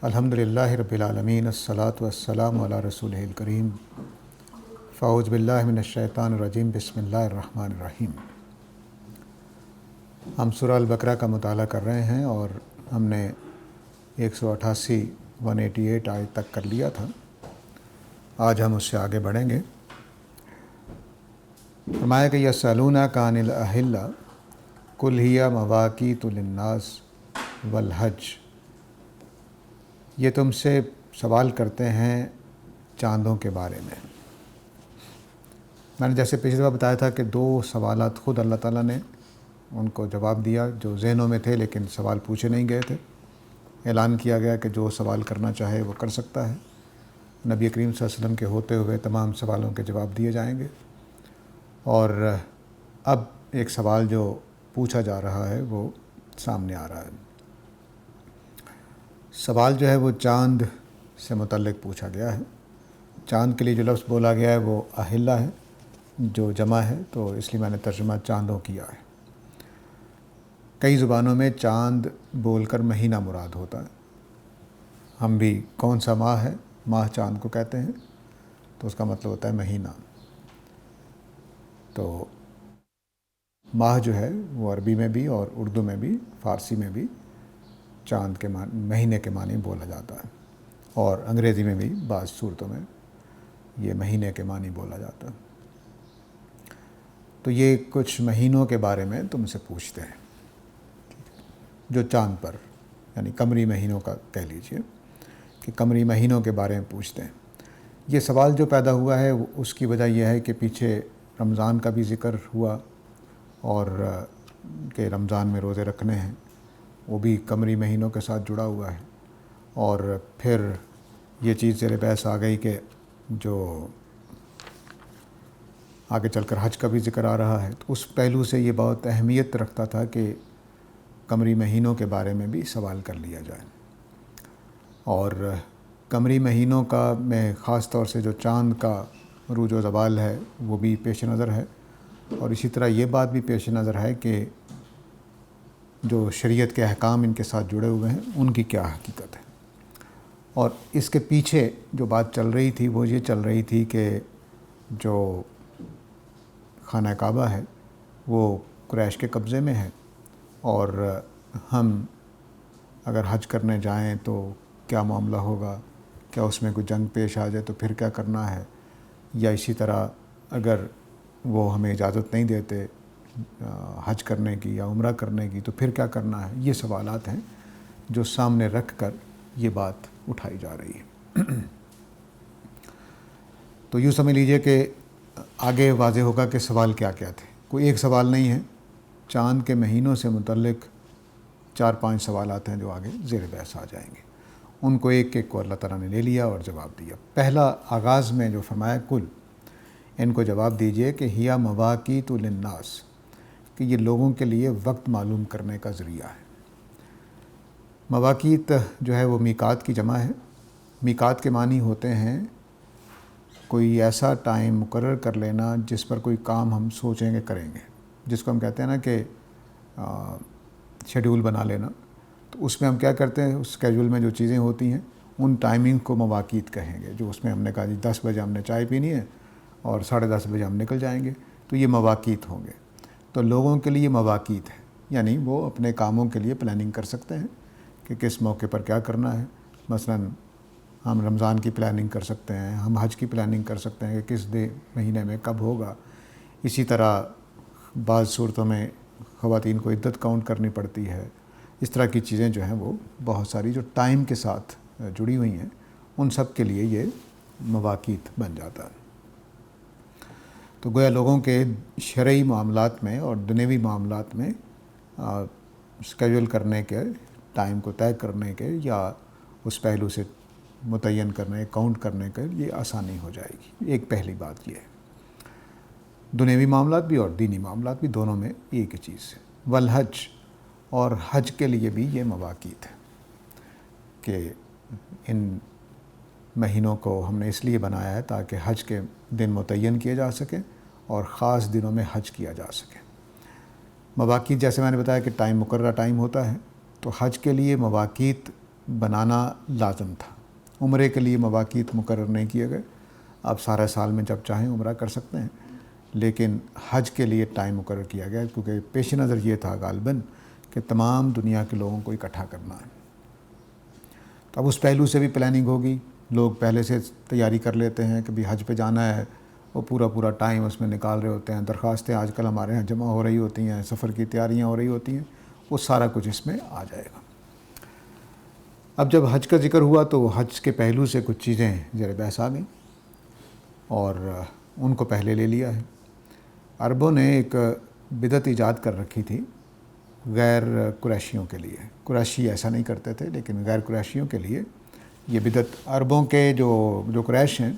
الحمدللہ رب العالمین، الصلاۃ والسلام علی رسولہ الکریم۔ فاعوذ باللہ من الشیطان الرجیم، بسم اللہ الرحمن الرحیم۔ ہم سورہ البقرہ کا مطالعہ کر رہے ہیں اور ہم نے 188 آیت تک کر لیا تھا۔ آج ہم اس سے آگے بڑھیں گے۔ فرمایا کہ یسألونک عن الأہلہ قل ہی مواقیت للناس والحج، یہ تم سے سوال کرتے ہیں چاندوں کے بارے میں نے جیسے پچھلی بار بتایا تھا کہ 2 سوالات خود اللہ تعالیٰ نے ان کو جواب دیا جو ذہنوں میں تھے لیکن سوال پوچھے نہیں گئے تھے۔ اعلان کیا گیا کہ جو سوال کرنا چاہے وہ کر سکتا ہے۔ نبی کریم صلی اللہ علیہ وسلم کے ہوتے ہوئے تمام سوالوں کے جواب دیے جائیں گے۔ اور اب ایک سوال جو پوچھا جا رہا ہے وہ سامنے آ رہا ہے۔ سوال جو ہے وہ چاند سے متعلق پوچھا گیا ہے۔ چاند کے لیے جو لفظ بولا گیا ہے وہ اہلہ ہے، جو جمع ہے، تو اس لیے میں نے ترجمہ چاندوں کیا ہے۔ کئی زبانوں میں چاند بول کر مہینہ مراد ہوتا ہے۔ ہم بھی کون سا ماہ ہے، ماہ چاند کو کہتے ہیں، تو اس کا مطلب ہوتا ہے مہینہ۔ تو ماہ جو ہے وہ عربی میں بھی اور اردو میں بھی، فارسی میں بھی چاند کے مہینے کے معنی بولا جاتا ہے، اور انگریزی میں بھی بعض صورتوں میں یہ مہینے کے معنی بولا جاتا ہے۔ تو یہ کچھ مہینوں کے بارے میں تم سے پوچھتے ہیں جو چاند پر، یعنی قمری مہینوں کا کہہ لیجئے کہ قمری مہینوں کے بارے میں پوچھتے ہیں۔ یہ سوال جو پیدا ہوا ہے اس کی وجہ یہ ہے کہ پیچھے رمضان کا بھی ذکر ہوا، اور کہ رمضان میں روزے رکھنے ہیں، وہ بھی قمری مہینوں کے ساتھ جڑا ہوا ہے۔ اور پھر یہ چیز زیر بحث آ گئی کہ جو آگے چل کر حج کا بھی ذکر آ رہا ہے، تو اس پہلو سے یہ بہت اہمیت رکھتا تھا کہ قمری مہینوں کے بارے میں بھی سوال کر لیا جائے۔ اور قمری مہینوں کا میں خاص طور سے جو چاند کا عروج و زوال ہے وہ بھی پیش نظر ہے، اور اسی طرح یہ بات بھی پیش نظر ہے کہ جو شریعت کے احکام ان کے ساتھ جڑے ہوئے ہیں ان کی کیا حقیقت ہے۔ اور اس کے پیچھے جو بات چل رہی تھی وہ یہ چل رہی تھی کہ جو خانہ کعبہ ہے وہ قریش کے قبضے میں ہے، اور ہم اگر حج کرنے جائیں تو کیا معاملہ ہوگا، کیا اس میں کوئی جنگ پیش آ جائے تو پھر کیا کرنا ہے، یا اسی طرح اگر وہ ہمیں اجازت نہیں دیتے حج کرنے کی یا عمرہ کرنے کی تو پھر کیا کرنا ہے۔ یہ سوالات ہیں جو سامنے رکھ کر یہ بات اٹھائی جا رہی ہے۔ تو یوں سمجھ لیجئے کہ آگے واضح ہوگا کہ سوال کیا کیا تھے۔ کوئی ایک سوال نہیں ہے، چاند کے مہینوں سے متعلق 4-5 سوالات ہیں جو آگے زیر بحث آ جائیں گے۔ ان کو ایک ایک کو اللہ تعالیٰ نے لے لیا اور جواب دیا۔ پہلا آغاز میں جو فرمایا کل، ان کو جواب دیجئے کہ ہیا مواقیت للناس، کہ یہ لوگوں کے لیے وقت معلوم کرنے کا ذریعہ ہے۔ مواقیت جو ہے وہ میقات کی جمع ہے۔ میقات کے معنی ہوتے ہیں کوئی ایسا ٹائم مقرر کر لینا جس پر کوئی کام ہم سوچیں گے کریں گے، جس کو ہم کہتے ہیں نا کہ شیڈول بنا لینا۔ تو اس میں ہم کیا کرتے ہیں، اس اسکیجول میں جو چیزیں ہوتی ہیں ان ٹائمنگ کو مواقیت کہیں گے۔ جو اس میں ہم نے کہا جی 10 بجے ہم نے چائے پینی ہے اور 10:30 بجے ہم نکل جائیں گے، تو یہ مواقیت ہوں گے۔ تو لوگوں کے لیے مواقیت ہے، یعنی وہ اپنے کاموں کے لیے پلاننگ کر سکتے ہیں کہ کس موقع پر کیا کرنا ہے۔ مثلاً ہم رمضان کی پلاننگ کر سکتے ہیں، ہم حج کی پلاننگ کر سکتے ہیں کہ کس مہینے میں کب ہوگا۔ اسی طرح بعض صورتوں میں خواتین کو عدت کاؤنٹ کرنی پڑتی ہے۔ اس طرح کی چیزیں جو ہیں وہ بہت ساری جو ٹائم کے ساتھ جڑی ہوئی ہیں، ان سب کے لیے یہ مواقیت بن جاتا ہے۔ تو گویا لوگوں کے شرعی معاملات میں اور دنیوی معاملات میں اسکیجول کرنے کے، ٹائم کو طے کرنے کے یا اس پہلو سے متعین کرنے، کاؤنٹ کرنے کے لیے آسانی ہو جائے گی۔ ایک پہلی بات یہ ہے۔ دنیوی معاملات بھی اور دینی معاملات بھی، دونوں میں ایک ہی چیز ہے۔ والحج، اور حج کے لیے بھی یہ مواقیت ہے کہ ان مہینوں کو ہم نے اس لیے بنایا ہے تاکہ حج کے دن متعین کیے جا سکیں اور خاص دنوں میں حج کیا جا سکے۔ مواقیت جیسے میں نے بتایا کہ ٹائم، مقررہ ٹائم ہوتا ہے، تو حج کے لیے مواقیت بنانا لازم تھا. عمرے کے لیے مواقیت مقرر نہیں کیے گئے. آپ سارے سال میں جب چاہیں عمرہ کر سکتے ہیں, لیکن حج کے لیے ٹائم مقرر کیا گیا کیونکہ پیش نظر یہ تھا غالباً کہ تمام دنیا کے لوگوں کو اکٹھا کرنا ہے. تو اب اس پہلو سے بھی پلاننگ ہوگی. لوگ پہلے سے تیاری کر لیتے ہیں کہ بھی حج پہ جانا ہے, وہ پورا ٹائم اس میں نکال رہے ہوتے ہیں. درخواستیں آج کل ہمارے یہاں جمع ہو رہی ہوتی ہیں, سفر کی تیاریاں ہو رہی ہوتی ہیں, وہ سارا کچھ اس میں آ جائے گا. اب جب حج کا ذکر ہوا تو حج کے پہلو سے کچھ چیزیں زیر بحث آ گئیں اور ان کو پہلے لے لیا ہے. عربوں نے ایک بدعت ایجاد کر رکھی تھی غیر قریشیوں کے لیے. قریشی ایسا نہیں کرتے تھے, لیکن غیر قریشیوں کے لیے یہ بدعت. عربوں کے جو قریش ہیں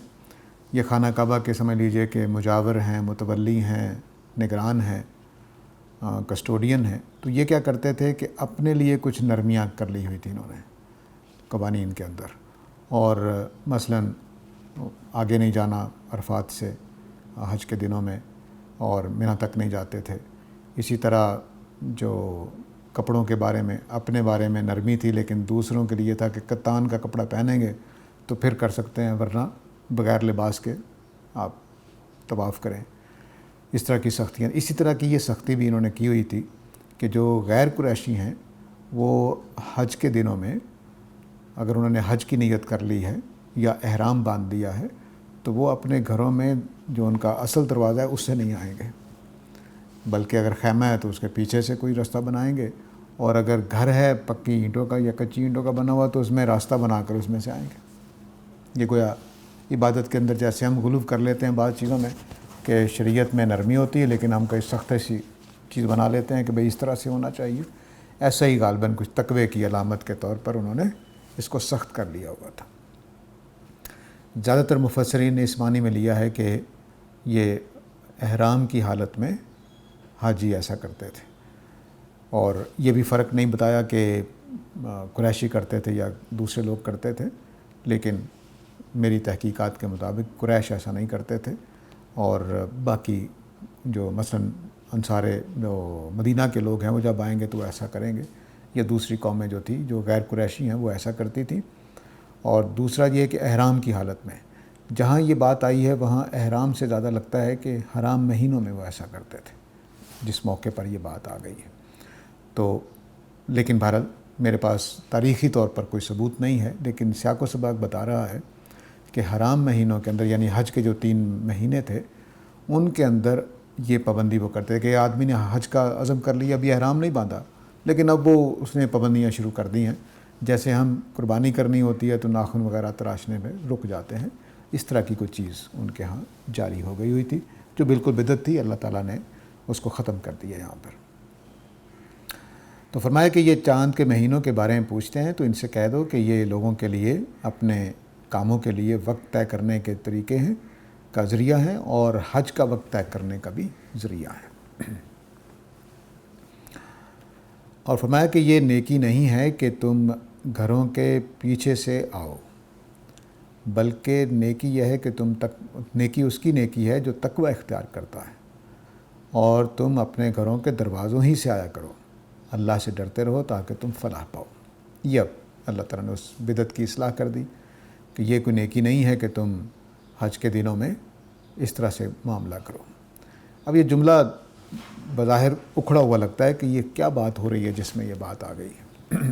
یہ خانہ کعبہ کے سمجھ لیجئے کہ مجاور ہیں, متولی ہیں, نگران ہیں, کسٹوڈین ہیں. تو یہ کیا کرتے تھے کہ اپنے لیے کچھ نرمیاں کر لی ہوئی تھی انہوں نے قوانین کے اندر, اور مثلاً آگے نہیں جانا عرفات سے حج کے دنوں میں, اور منی تک نہیں جاتے تھے. اسی طرح جو کپڑوں کے بارے میں اپنے بارے میں نرمی تھی, لیکن دوسروں کے لیے تھا کہ کتان کا کپڑا پہنیں گے تو پھر کر سکتے ہیں, ورنہ بغیر لباس کے آپ طواف کریں. اس طرح کی سختیاں. اسی طرح کی یہ سختی بھی انہوں نے کی ہوئی تھی کہ جو غیر قریشی ہیں وہ حج کے دنوں میں اگر انہوں نے حج کی نیت کر لی ہے یا احرام باندھ دیا ہے تو وہ اپنے گھروں میں جو ان کا اصل دروازہ ہے اس سے نہیں آئیں گے, بلکہ اگر خیمہ ہے تو اس کے پیچھے سے کوئی راستہ بنائیں گے, اور اگر گھر ہے پکی اینٹوں کا یا کچی اینٹوں کا بنا ہوا تو اس میں راستہ بنا کر اس میں سے آئیں گے. یہ گویا عبادت کے اندر جیسے ہم غلو کر لیتے ہیں بعض چیزوں میں کہ شریعت میں نرمی ہوتی ہے, لیکن ہم کوئی سخت ایسی چیز بنا لیتے ہیں کہ بھئی اس طرح سے ہونا چاہیے. ایسا ہی غالباً کچھ تقوی کی علامت کے طور پر انہوں نے اس کو سخت کر لیا ہوا تھا. زیادہ تر مفسرین نے اس معنی میں لیا ہے کہ یہ احرام کی حالت میں حاجی ایسا کرتے تھے, اور یہ بھی فرق نہیں بتایا کہ قریشی کرتے تھے یا دوسرے لوگ کرتے تھے, لیکن میری تحقیقات کے مطابق قریش ایسا نہیں کرتے تھے, اور باقی جو مثلاً انصار جو مدینہ کے لوگ ہیں وہ جب آئیں گے تو وہ ایسا کریں گے, یا دوسری قومیں جو تھی جو غیر قریشی ہیں وہ ایسا کرتی تھیں. اور دوسرا یہ کہ احرام کی حالت میں جہاں یہ بات آئی ہے وہاں احرام سے زیادہ لگتا ہے کہ حرام مہینوں میں وہ ایسا کرتے تھے جس موقع پر یہ بات آ گئی ہے. تو لیکن بہرحال میرے پاس تاریخی طور پر کوئی ثبوت نہیں ہے, لیکن سیاق و سباق بتا رہا ہے کہ حرام مہینوں کے اندر یعنی حج کے جو 3 مہینے تھے ان کے اندر یہ پابندی وہ کرتے کہ آدمی نے حج کا عزم کر لیا, ابھی احرام نہیں باندھا, لیکن اب وہ اس نے پابندیاں شروع کر دی ہیں. جیسے ہم قربانی کرنی ہوتی ہے تو ناخن وغیرہ تراشنے میں رک جاتے ہیں, اس طرح کی کوئی چیز ان کے ہاں جاری ہو گئی ہوئی تھی جو بالکل بدعت تھی. اللہ تعالیٰ نے اس کو ختم کر دیا یہاں پر. تو فرمایا کہ یہ چاند کے مہینوں کے بارے میں پوچھتے ہیں تو ان سے کہہ دو کہ یہ لوگوں کے لیے اپنے کاموں کے لیے وقت طے کرنے کے طریقے ہیں کا ذریعہ ہیں, اور حج کا وقت طے کرنے کا بھی ذریعہ ہے. اور فرمایا کہ یہ نیکی نہیں ہے کہ تم گھروں کے پیچھے سے آؤ, بلکہ نیکی یہ ہے کہ نیکی اس کی نیکی ہے جو تقوی اختیار کرتا ہے, اور تم اپنے گھروں کے دروازوں ہی سے آیا کرو, اللہ سے ڈرتے رہو تاکہ تم فلاح پاؤ. یہ اب اللہ تعالیٰ نے اس بدعت کی اصلاح کر دی کہ یہ کوئی نیکی نہیں ہے کہ تم حج کے دنوں میں اس طرح سے معاملہ کرو. اب یہ جملہ بظاہر اکھڑا ہوا لگتا ہے کہ یہ کیا بات ہو رہی ہے جس میں یہ بات آ گئی ہے.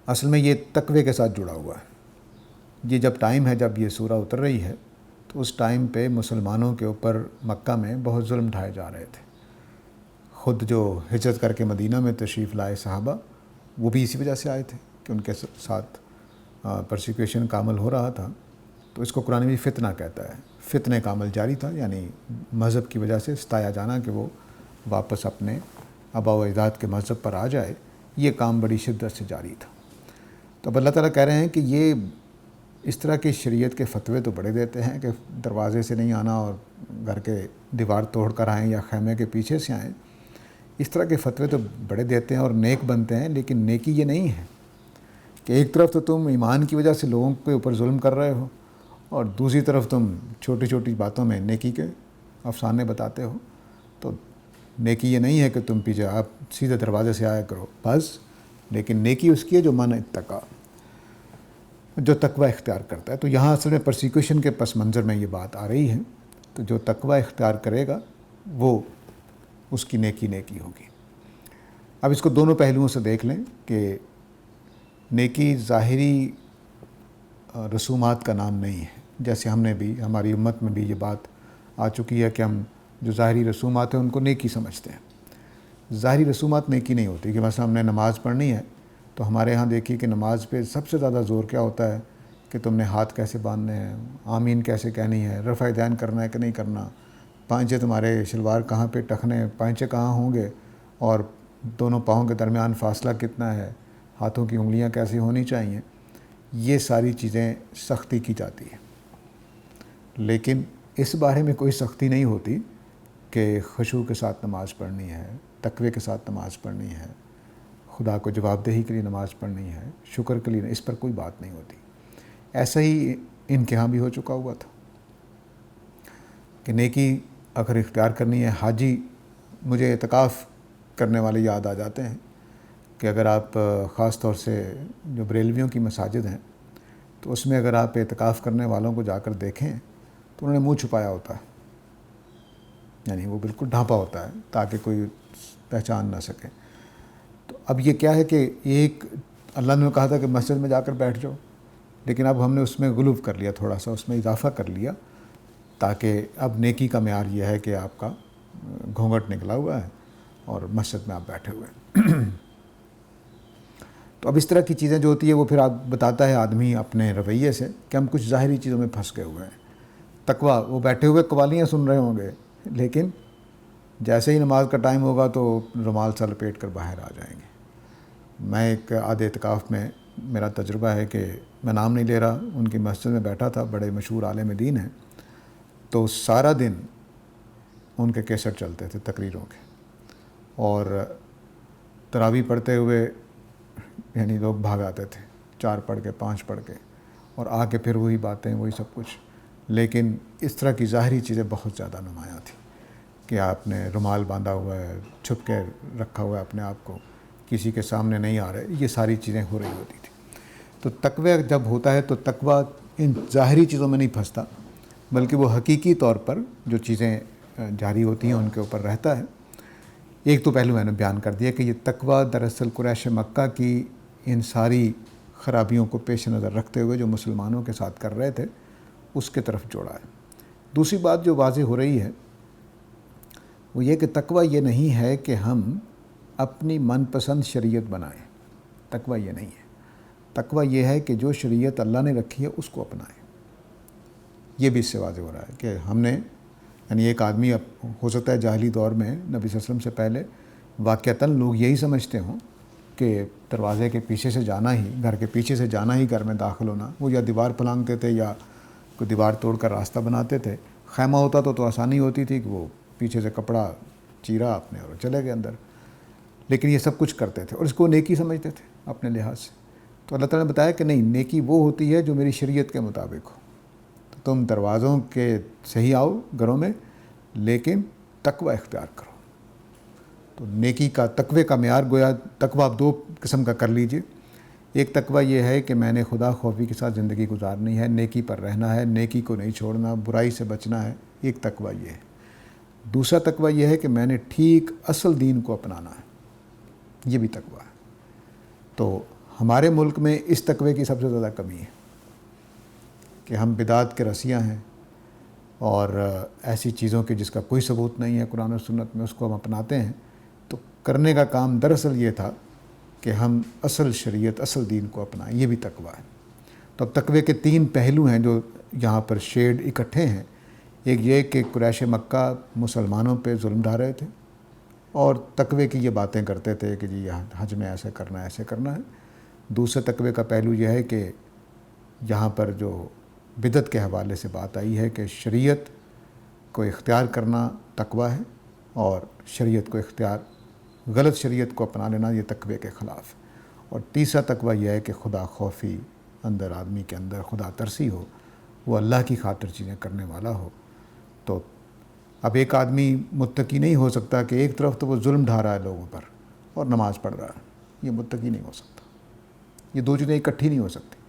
اصل میں یہ تقوی کے ساتھ جڑا ہوا ہے. یہ جب ٹائم ہے جب یہ سورہ اتر رہی ہے تو اس ٹائم پہ مسلمانوں کے اوپر مکہ میں بہت ظلم ڈھائے جا رہے تھے. خود جو ہجرت کر کے مدینہ میں تشریف لائے صحابہ وہ بھی اسی وجہ سے آئے تھے کہ ان کے ساتھ پرسیکیوشن کا عمل ہو رہا تھا. تو اس کو قرآن بھی فتنہ کہتا ہے. فتنے کا عمل جاری تھا, یعنی مذہب کی وجہ سے ستایا جانا کہ وہ واپس اپنے آباء و اجداد کے مذہب پر آ جائے, یہ کام بڑی شدت سے جاری تھا. تو اب اللہ تعالیٰ کہہ رہے ہیں کہ یہ اس طرح کی شریعت کے فتوے تو بڑے دیتے ہیں کہ دروازے سے نہیں آنا اور گھر کے دیوار توڑ کر آئیں یا خیمے کے پیچھے سے آئیں. اس طرح کے فتوے تو بڑے دیتے ہیں اور نیک بنتے ہیں, لیکن نیکی یہ نہیں ہے کہ ایک طرف تو تم ایمان کی وجہ سے لوگوں کے اوپر ظلم کر رہے ہو اور دوسری طرف تم چھوٹی چھوٹی باتوں میں نیکی کے افسانے بتاتے ہو. تو نیکی یہ نہیں ہے کہ تم پیچھے آپ سیدھے دروازے سے آیا کرو بس، لیکن نیکی اس کی ہے جو من اتقا، جو تقوی اختیار کرتا ہے۔ تو یہاں اصل میں پرسیکیوشن کے پس منظر میں یہ بات آ رہی ہے، تو جو تقوی اختیار کرے گا وہ اس کی نیکی ہوگی۔ اب اس کو دونوں پہلوؤں سے دیکھ لیں کہ نیکی ظاہری رسومات کا نام نہیں ہے، جیسے ہم نے بھی، ہماری امت میں بھی یہ بات آ چکی ہے کہ ہم جو ظاہری رسومات ہیں ان کو نیکی سمجھتے ہیں۔ ظاہری رسومات نیکی نہیں ہوتی، کہ مثلا ہم نے نماز پڑھنی ہے تو ہمارے ہاں دیکھیے کہ نماز پہ سب سے زیادہ زور کیا ہوتا ہے کہ تم نے ہاتھ کیسے باندھنے ہیں، آمین کیسے کہنی ہے، رفع دین کرنا ہے کہ نہیں کرنا، پائنچے تمہارے شلوار کہاں پہ ٹکنے، پائنچے کہاں ہوں گے، اور دونوں پاؤں کے درمیان فاصلہ کتنا ہے، ہاتھوں کی انگلیاں کیسی ہونی چاہیے، یہ ساری چیزیں سختی کی جاتی ہے۔ لیکن اس بارے میں کوئی سختی نہیں ہوتی کہ خشوع کے ساتھ نماز پڑھنی ہے، تقوی کے ساتھ نماز پڑھنی ہے، خدا کو جواب دہی کے لیے نماز پڑھنی ہے، شکر کے لیے، اس پر کوئی بات نہیں ہوتی۔ ایسا ہی ان کے ہاں بھی ہو چکا ہوا تھا کہ نیکی اگر اختیار کرنی ہے، حاجی، مجھے اعتکاف کرنے والے یاد آ جاتے ہیں کہ اگر آپ خاص طور سے جو بریلویوں کی مساجد ہیں تو اس میں اگر آپ اعتکاف کرنے والوں کو جا کر دیکھیں تو انہوں نے منہ چھپایا ہوتا ہے، یعنی وہ بالکل ڈھانپا ہوتا ہے تاکہ کوئی پہچان نہ سکے۔ تو اب یہ کیا ہے کہ ایک اللہ نے کہا تھا کہ مسجد میں جا کر بیٹھ جاؤ، لیکن اب ہم نے اس میں غلو کر لیا، تھوڑا سا اس میں اضافہ کر لیا، تاکہ اب نیکی کا معیار یہ ہے کہ آپ کا گھونگھٹ نکلا ہوا ہے اور مسجد میں آپ بیٹھے ہوئے ہیں۔ تو اب اس طرح کی چیزیں جو ہوتی ہے وہ پھر آپ بتاتا ہے آدمی اپنے رویے سے کہ ہم کچھ ظاہری چیزوں میں پھنس گئے ہوئے ہیں۔ تقویٰ، وہ بیٹھے ہوئے قوالیاں سن رہے ہوں گے، لیکن جیسے ہی نماز کا ٹائم ہوگا تو رومال سر لپیٹ کر باہر آ جائیں گے۔ میں ایک آدھے اعتکاف میں میرا تجربہ ہے کہ میں نام نہیں لے رہا، ان کی مسجد میں بیٹھا تھا، بڑے مشہور عالم دین ہیں، تو سارا دن ان کے کیسٹ چلتے تھے تقریروں کے، اور تراویح پڑھتے ہوئے یعنی لوگ بھاگ آتے تھے، 4 پڑھ کے 5 پڑھ کے، اور آ کے پھر وہی باتیں، وہی سب کچھ۔ لیکن اس طرح کی ظاہری چیزیں بہت زیادہ نمایاں تھیں کہ آپ نے رومال باندھا ہوا ہے، چھپ کے رکھا ہوا ہے اپنے آپ کو، کسی کے سامنے نہیں آ رہے، یہ ساری چیزیں ہو رہی ہوتی تھیں۔ تو تقوی جب ہوتا ہے تو تقوی ان ظاہری چیزوں میں نہیں پھنستا، بلکہ وہ حقیقی طور پر جو چیزیں جاری ہوتی ہیں ان کے اوپر رہتا ہے۔ ایک تو پہلو میں نے بیان کر دیا کہ یہ تقوی دراصل قریش مکہ کی ان ساری خرابیوں کو پیش نظر رکھتے ہوئے جو مسلمانوں کے ساتھ کر رہے تھے اس کے طرف جوڑا ہے۔ دوسری بات جو واضح ہو رہی ہے وہ یہ کہ تقوی یہ نہیں ہے کہ ہم اپنی من پسند شریعت بنائیں، تقوی یہ نہیں ہے۔ تقوی یہ ہے کہ جو شریعت اللہ نے رکھی ہے اس کو اپنائیں۔ یہ بھی اس سے واضح ہو رہا ہے کہ ہم نے، یعنی ایک آدمی ہو سکتا ہے جاہلی دور میں نبی صلی اللہ علیہ وسلم سے پہلے واقعتاً لوگ یہی سمجھتے ہوں کہ دروازے کے پیچھے سے جانا ہی، گھر کے پیچھے سے جانا ہی گھر میں داخل ہونا، وہ یا دیوار پھلانگتے تھے یا کوئی دیوار توڑ کر راستہ بناتے تھے۔ خیمہ ہوتا تو آسانی ہوتی تھی کہ وہ پیچھے سے کپڑا چیرا آپ نے اور چلے گئے اندر، لیکن یہ سب کچھ کرتے تھے اور اس کو نیکی سمجھتے تھے اپنے لحاظ سے۔ تو اللہ تعالیٰ نے بتایا کہ نہیں، نیکی وہ ہوتی ہے جو میری شریعت کے مطابق ہو۔ تو تم دروازوں کے صحیح آؤ گھروں میں، لیکن تقوی اختیار کرو۔ تو نیکی کا، تقوی کا معیار گویا تقوی آپ 2 قسم کا کر لیجئے۔ ایک تقوی یہ ہے کہ میں نے خدا خوفی کے ساتھ زندگی گزارنی ہے، نیکی پر رہنا ہے، نیکی کو نہیں چھوڑنا، برائی سے بچنا ہے، ایک تقوی یہ ہے۔ دوسرا تقوی یہ ہے کہ میں نے ٹھیک اصل دین کو اپنانا ہے، یہ بھی تقوی ہے۔ تو ہمارے ملک میں اس تقوی کی سب سے زیادہ کمی ہے کہ ہم بدعت کے رسیاں ہیں، اور ایسی چیزوں کی جس کا کوئی ثبوت نہیں ہے قرآن و سنت میں، اس کو ہم اپناتے ہیں۔ تو کرنے کا کام دراصل یہ تھا کہ ہم اصل شریعت، اصل دین کو اپنائیں، یہ بھی تقوی ہے۔ تو اب تقوی کے 3 پہلو ہیں جو یہاں پر شیڈ اکٹھے ہیں۔ ایک یہ کہ قریش مکہ مسلمانوں پہ ظلم ڈھا رہے تھے اور تقوی کی یہ باتیں کرتے تھے کہ جی یہاں حج میں ایسے کرنا ہے، ایسے کرنا ہے۔ دوسرے تقوی کا پہلو یہ ہے کہ یہاں پر جو بدعت کے حوالے سے بات آئی ہے کہ شریعت کو اختیار کرنا تقوی ہے، اور شریعت کو اختیار، غلط شریعت کو اپنا لینا یہ تقوی کے خلاف۔ اور تیسرا تقوی یہ ہے کہ خدا خوفی اندر آدمی کے اندر، خدا ترسی ہو، وہ اللہ کی خاطر چیزیں کرنے والا ہو۔ تو اب ایک آدمی متقی نہیں ہو سکتا کہ ایک طرف تو وہ ظلم ڈھا رہا ہے لوگوں پر اور نماز پڑھ رہا ہے، یہ متقی نہیں ہو سکتا، یہ دو چیزیں اکٹھی نہیں ہو سکتی۔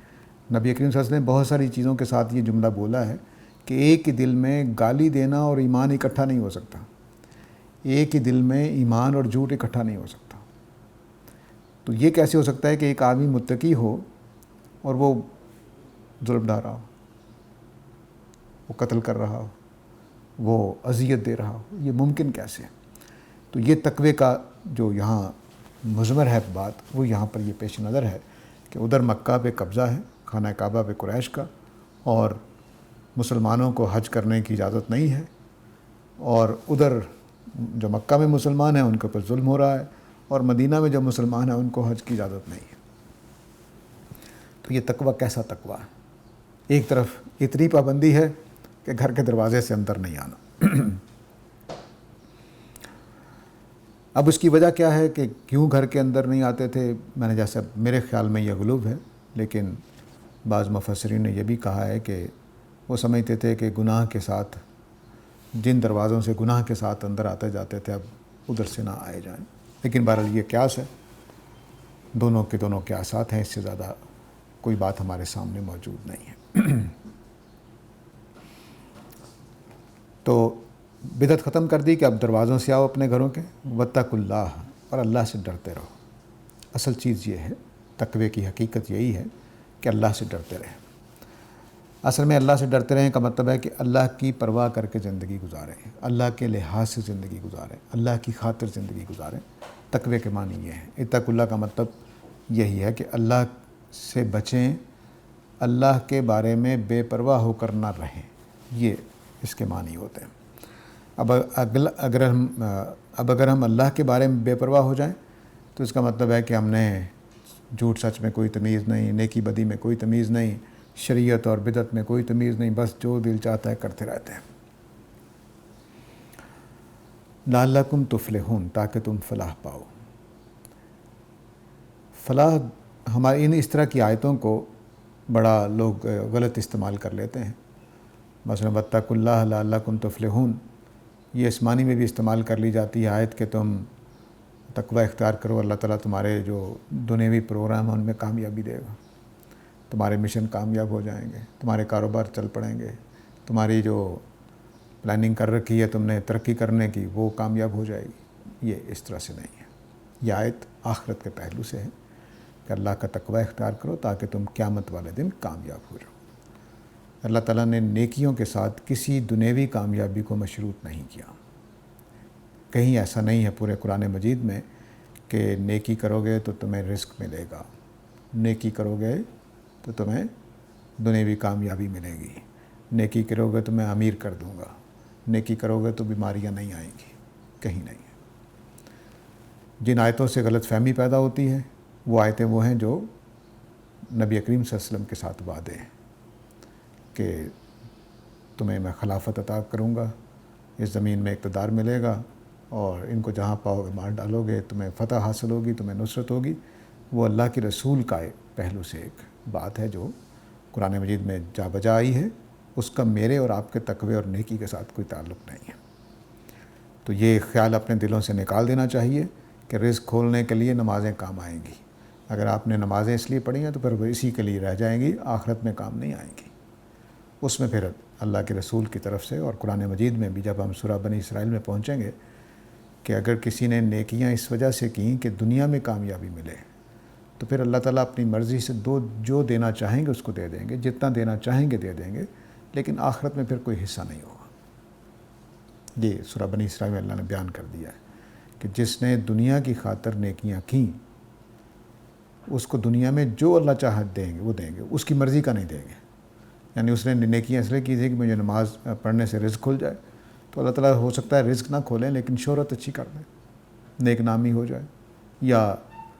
نبی کریم صلی اللہ علیہ وسلم نے بہت ساری چیزوں کے ساتھ یہ جملہ بولا ہے کہ ایک ہی دل میں گالی دینا اور ایمان اکٹھا نہیں ہو سکتا، ایک ہی دل میں ایمان اور جھوٹ اکٹھا نہیں ہو سکتا۔ تو یہ کیسے ہو سکتا ہے کہ ایک آدمی متقی ہو اور وہ ظلم ڈھا رہا ہو، وہ قتل کر رہا ہو، وہ اذیت دے رہا ہو؟ یہ ممکن کیسے ہے؟ تو یہ تقوی کا جو یہاں مضمر ہے بات، وہ یہاں پر یہ پیش نظر ہے کہ ادھر مکہ پہ قبضہ ہے، خانہ کعبہ پہ قریش کا، اور مسلمانوں کو حج کرنے کی اجازت نہیں ہے، اور ادھر جو مکہ میں مسلمان ہیں ان کے اوپر ظلم ہو رہا ہے، اور مدینہ میں جو مسلمان ہیں ان کو حج کی اجازت نہیں ہے۔ تو یہ تقوی کیسا تقوی ہے؟ ایک طرف اتنی پابندی ہے کہ گھر کے دروازے سے اندر نہیں آنا۔ اب اس کی وجہ کیا ہے کہ کیوں گھر کے اندر نہیں آتے تھے؟ میں نے جیسے میرے خیال میں یہ غلوب ہے، لیکن بعض مفسرین نے یہ بھی کہا ہے کہ وہ سمجھتے تھے کہ گناہ کے ساتھ جن دروازوں سے گناہ کے ساتھ اندر آتے جاتے تھے اب ادھر سے نہ آئے جائیں۔ لیکن بہرحال یہ قیاس ہے، دونوں کے دونوں قیاسات ہیں، اس سے زیادہ کوئی بات ہمارے سامنے موجود نہیں ہے۔ تو بدعت ختم کر دی کہ اب دروازوں سے آؤ اپنے گھروں کے، واتقوا اللہ، اور اللہ سے ڈرتے رہو۔ اصل چیز یہ ہے، تقوی کی حقیقت یہی ہے کہ اللہ سے ڈرتے رہیں۔ اصل میں اللہ سے ڈرتے رہیں کا مطلب ہے کہ اللہ کی پرواہ کر کے زندگی گزاریں، اللہ کے لحاظ سے زندگی گزاریں، اللہ کی خاطر زندگی گزاریں۔ تقوی کے معنی یہ ہے، اتقوا اللہ کا مطلب یہی ہے کہ اللہ سے بچیں، اللہ کے بارے میں بے پرواہ ہو کر نہ رہیں، یہ اس کے معنی ہوتے ہیں۔ اب اگر ہم اللہ کے بارے میں بے پرواہ ہو جائیں تو اس کا مطلب ہے کہ ہم نے جھوٹ سچ میں کوئی تمیز نہیں، نیکی بدی میں کوئی تمیز نہیں، شریعت اور بدعت میں کوئی تمیز نہیں، بس جو دل چاہتا ہے کرتے رہتے ہیں۔ لعلکم تفلحون، تاکہ تم فلاح پاؤ۔ فلاح ہمارے اس طرح کی آیتوں کو بڑا لوگ غلط استعمال کر لیتے ہیں۔ مثلا واتقوا اللہ لعلکم تفلحون، یہ اس معنی میں بھی استعمال کر لی جاتی ہے آیت کہ تم تقوی اختیار کرو، اللہ تعالیٰ تمہارے جو دنیوی پروگرام ہیں ان میں کامیابی دے گا، تمہارے مشن کامیاب ہو جائیں گے، تمہارے کاروبار چل پڑیں گے، تمہاری جو پلاننگ کر رکھی ہے تم نے ترقی کرنے کی وہ کامیاب ہو جائے گی۔ یہ اس طرح سے نہیں ہے، یہ آیت آخرت کے پہلو سے ہے کہ اللہ کا تقوی اختیار کرو تاکہ تم قیامت والے دن کامیاب ہو جاؤ۔ اللہ تعالیٰ نے نیکیوں کے ساتھ کسی دنیوی کامیابی کو مشروط نہیں کیا۔ کہیں ایسا نہیں ہے پورے قرآن مجید میں کہ نیکی کرو گے تو تمہیں رزق ملے گا، نیکی کرو گے تو تمہیں دنیوی کامیابی ملے گی، نیکی کرو گے تو میں امیر کر دوں گا، نیکی کرو گے تو بیماریاں نہیں آئیں گی، کہیں نہیں ہے۔ جن آیتوں سے غلط فہمی پیدا ہوتی ہے وہ آیتیں وہ ہیں جو نبی کریم صلی اللہ علیہ وسلم کے ساتھ وعدے ہیں کہ تمہیں میں خلافت عطا کروں گا، اس زمین میں اقتدار ملے گا، اور ان کو جہاں پاؤ گے مار ڈالو گے، تمہیں فتح حاصل ہوگی، تمہیں نصرت ہوگی۔ وہ اللہ کے رسول کا ایک پہلو سے ایک بات ہے جو قرآن مجید میں جا بجا آئی ہے، اس کا میرے اور آپ کے تقوی اور نیکی کے ساتھ کوئی تعلق نہیں ہے۔ تو یہ خیال اپنے دلوں سے نکال دینا چاہیے کہ رزق کھولنے کے لیے نمازیں کام آئیں گی۔ اگر آپ نے نمازیں اس لیے پڑھی ہیں تو پھر وہ اسی کے لیے رہ جائیں گی، آخرت میں کام نہیں آئیں گی۔ اس میں پھر اللہ کے رسول کی طرف سے اور قرآن مجید میں بھی جب ہم سورہ بنی اسرائیل میں پہنچیں گے کہ اگر کسی نے نیکیاں اس وجہ سے کیں کہ دنیا میں کامیابی ملے تو پھر اللہ تعالیٰ اپنی مرضی سے جو دینا چاہیں گے اس کو دے دیں گے، جتنا دینا چاہیں گے دے دیں گے، لیکن آخرت میں پھر کوئی حصہ نہیں ہوگا۔ یہ سورہ بنی اسرائیل میں اللہ نے بیان کر دیا ہے کہ جس نے دنیا کی خاطر نیکیاں کیں اس کو دنیا میں جو اللہ چاہت دیں گے وہ دیں گے، اس کی مرضی کا نہیں دیں گے۔ یعنی اس نے نیکیاں اس لیے کی تھی کہ مجھے نماز پڑھنے سے رزق کھل جائے، تو اللہ تعالیٰ ہو سکتا ہے رزق نہ کھولیں لیکن شہرت اچھی کر دیں، نیک نامی ہو جائے یا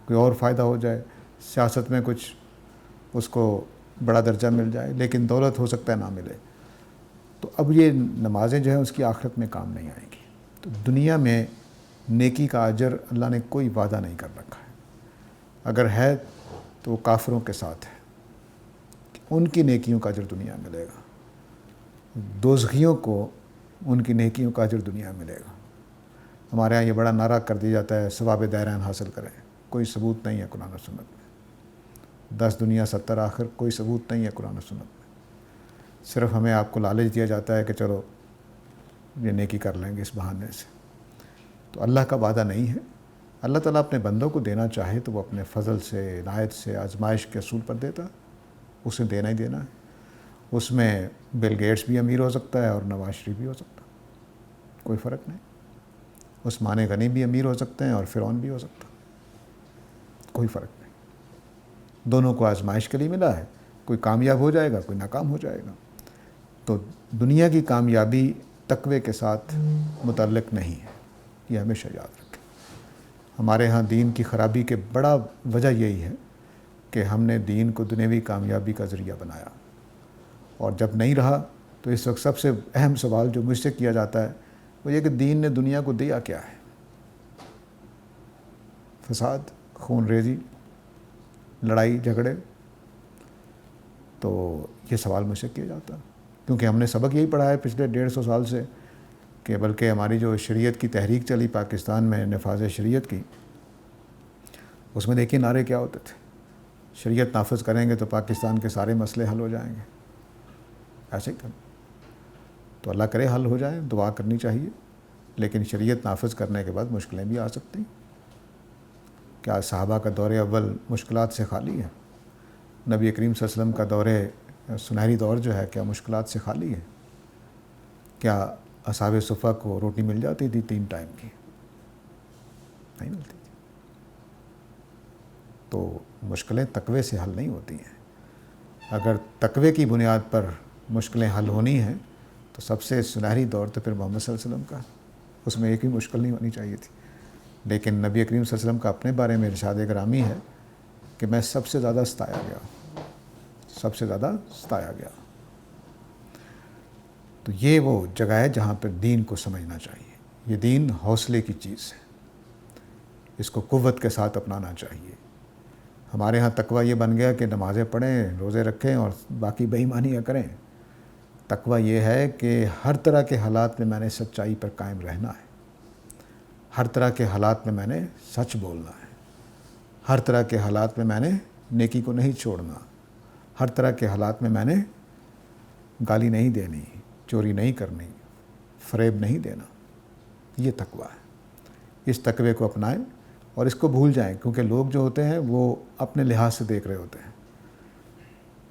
کوئی اور فائدہ ہو جائے، سیاست میں کچھ اس کو بڑا درجہ مل جائے، لیکن دولت ہو سکتا ہے نہ ملے۔ تو اب یہ نمازیں جو ہیں اس کی آخرت میں کام نہیں آئیں گی۔ تو دنیا میں نیکی کا اجر اللہ نے کوئی وعدہ نہیں کر رکھا ہے، اگر ہے تو وہ کافروں کے ساتھ ہے، ان کی نیکیوں کا اجر دنیا ملے گا۔ دوزخیوں کو ان کی نیکیوں کا اجر دنیا میں ملے گا۔ ہمارے ہاں یہ بڑا نعرہ کر دیا جاتا ہے ثواب دائرین حاصل کریں، کوئی ثبوت نہیں ہے قرآن و سنت میں۔ 10 دنیا 70 آخر، کوئی ثبوت نہیں ہے قرآن و سنت میں۔ صرف ہمیں آپ کو لالچ دیا جاتا ہے کہ چلو یہ نیکی کر لیں گے اس بہانے سے۔ تو اللہ کا وعدہ نہیں ہے۔ اللہ تعالیٰ اپنے بندوں کو دینا چاہے تو وہ اپنے فضل سے، عنایت سے، آزمائش کے اصول پر دیتا، اسے دینا ہی دینا ہے۔ اس میں بل گیٹس بھی امیر ہو سکتا ہے اور نواز شریف بھی ہو سکتا ہے، کوئی فرق نہیں۔ عثمان غنی بھی امیر ہو سکتے ہیں اور فرعون بھی ہو سکتا ہے، کوئی فرق نہیں۔ دونوں کو آزمائش کے لیے ملا ہے، کوئی کامیاب ہو جائے گا، کوئی ناکام ہو جائے گا۔ تو دنیا کی کامیابی تقوی کے ساتھ متعلق نہیں ہے، یہ ہمیشہ یاد رکھیں۔ ہمارے ہاں دین کی خرابی کے بڑا وجہ یہی ہے کہ ہم نے دین کو دنیاوی کامیابی کا ذریعہ بنایا، اور جب نہیں رہا تو اس وقت سب سے اہم سوال جو مجھ سے کیا جاتا ہے وہ یہ کہ دین نے دنیا کو دیا کیا ہے؟ فساد، خون ریزی، لڑائی جھگڑے۔ تو یہ سوال مجھ سے کیا جاتا ہے، کیونکہ ہم نے سبق یہی پڑھا ہے پچھلے 150 سال سے، کہ بلکہ ہماری جو شریعت کی تحریک چلی پاکستان میں، نفاذ شریعت کی، اس میں دیکھیے نعرے کیا ہوتے تھے۔ شریعت نافذ کریں گے تو پاکستان کے سارے مسئلے حل ہو جائیں گے، ایسے ہی کریں۔ تو اللہ کرے حل ہو جائے، دعا کرنی چاہیے، لیکن شریعت نافذ کرنے کے بعد مشکلیں بھی آ سکتی ہیں۔ کیا صحابہ کا دور اول مشکلات سے خالی ہے؟ نبی کریم صلی اللہ علیہ وسلم کا دور سنہری دور جو ہے کیا مشکلات سے خالی ہے؟ کیا اصحاب صفہ کو روٹی مل جاتی تھی 3 ٹائم کی؟ نہیں ملتی تھی۔ تو مشکلیں تقوی سے حل نہیں ہوتی ہیں۔ اگر تقوی کی بنیاد پر مشکلیں حل ہونی ہیں تو سب سے سنہری دور تو پھر محمد صلی اللہ علیہ وسلم کا، اس میں ایک بھی مشکل نہیں ہونی چاہیے تھی۔ لیکن نبی کریم صلی اللہ علیہ وسلم کا اپنے بارے میں ارشاد گرامی ہے کہ میں سب سے زیادہ ستایا گیا، سب سے زیادہ ستایا گیا۔ تو یہ وہ جگہ ہے جہاں پر دین کو سمجھنا چاہیے۔ یہ دین حوصلے کی چیز ہے، اس کو قوت کے ساتھ اپنانا چاہیے۔ ہمارے ہاں تقویٰ یہ بن گیا کہ نمازیں پڑھیں، روزے رکھیں اور باقی بے ایمانیاں کریں۔ تقویٰ یہ ہے کہ ہر طرح کے حالات میں نے سچائی پر قائم رہنا ہے، ہر طرح کے حالات میں نے سچ بولنا ہے، ہر طرح کے حالات میں نے نیکی کو نہیں چھوڑنا، ہر طرح کے حالات میں نے گالی نہیں دینی، چوری نہیں کرنی، فریب نہیں دینا۔ یہ تقویٰ ہے۔ اس تقوی کو اپنائیں اور اس کو بھول جائیں، کیونکہ لوگ جو ہوتے ہیں وہ اپنے لحاظ سے دیکھ رہے ہوتے ہیں۔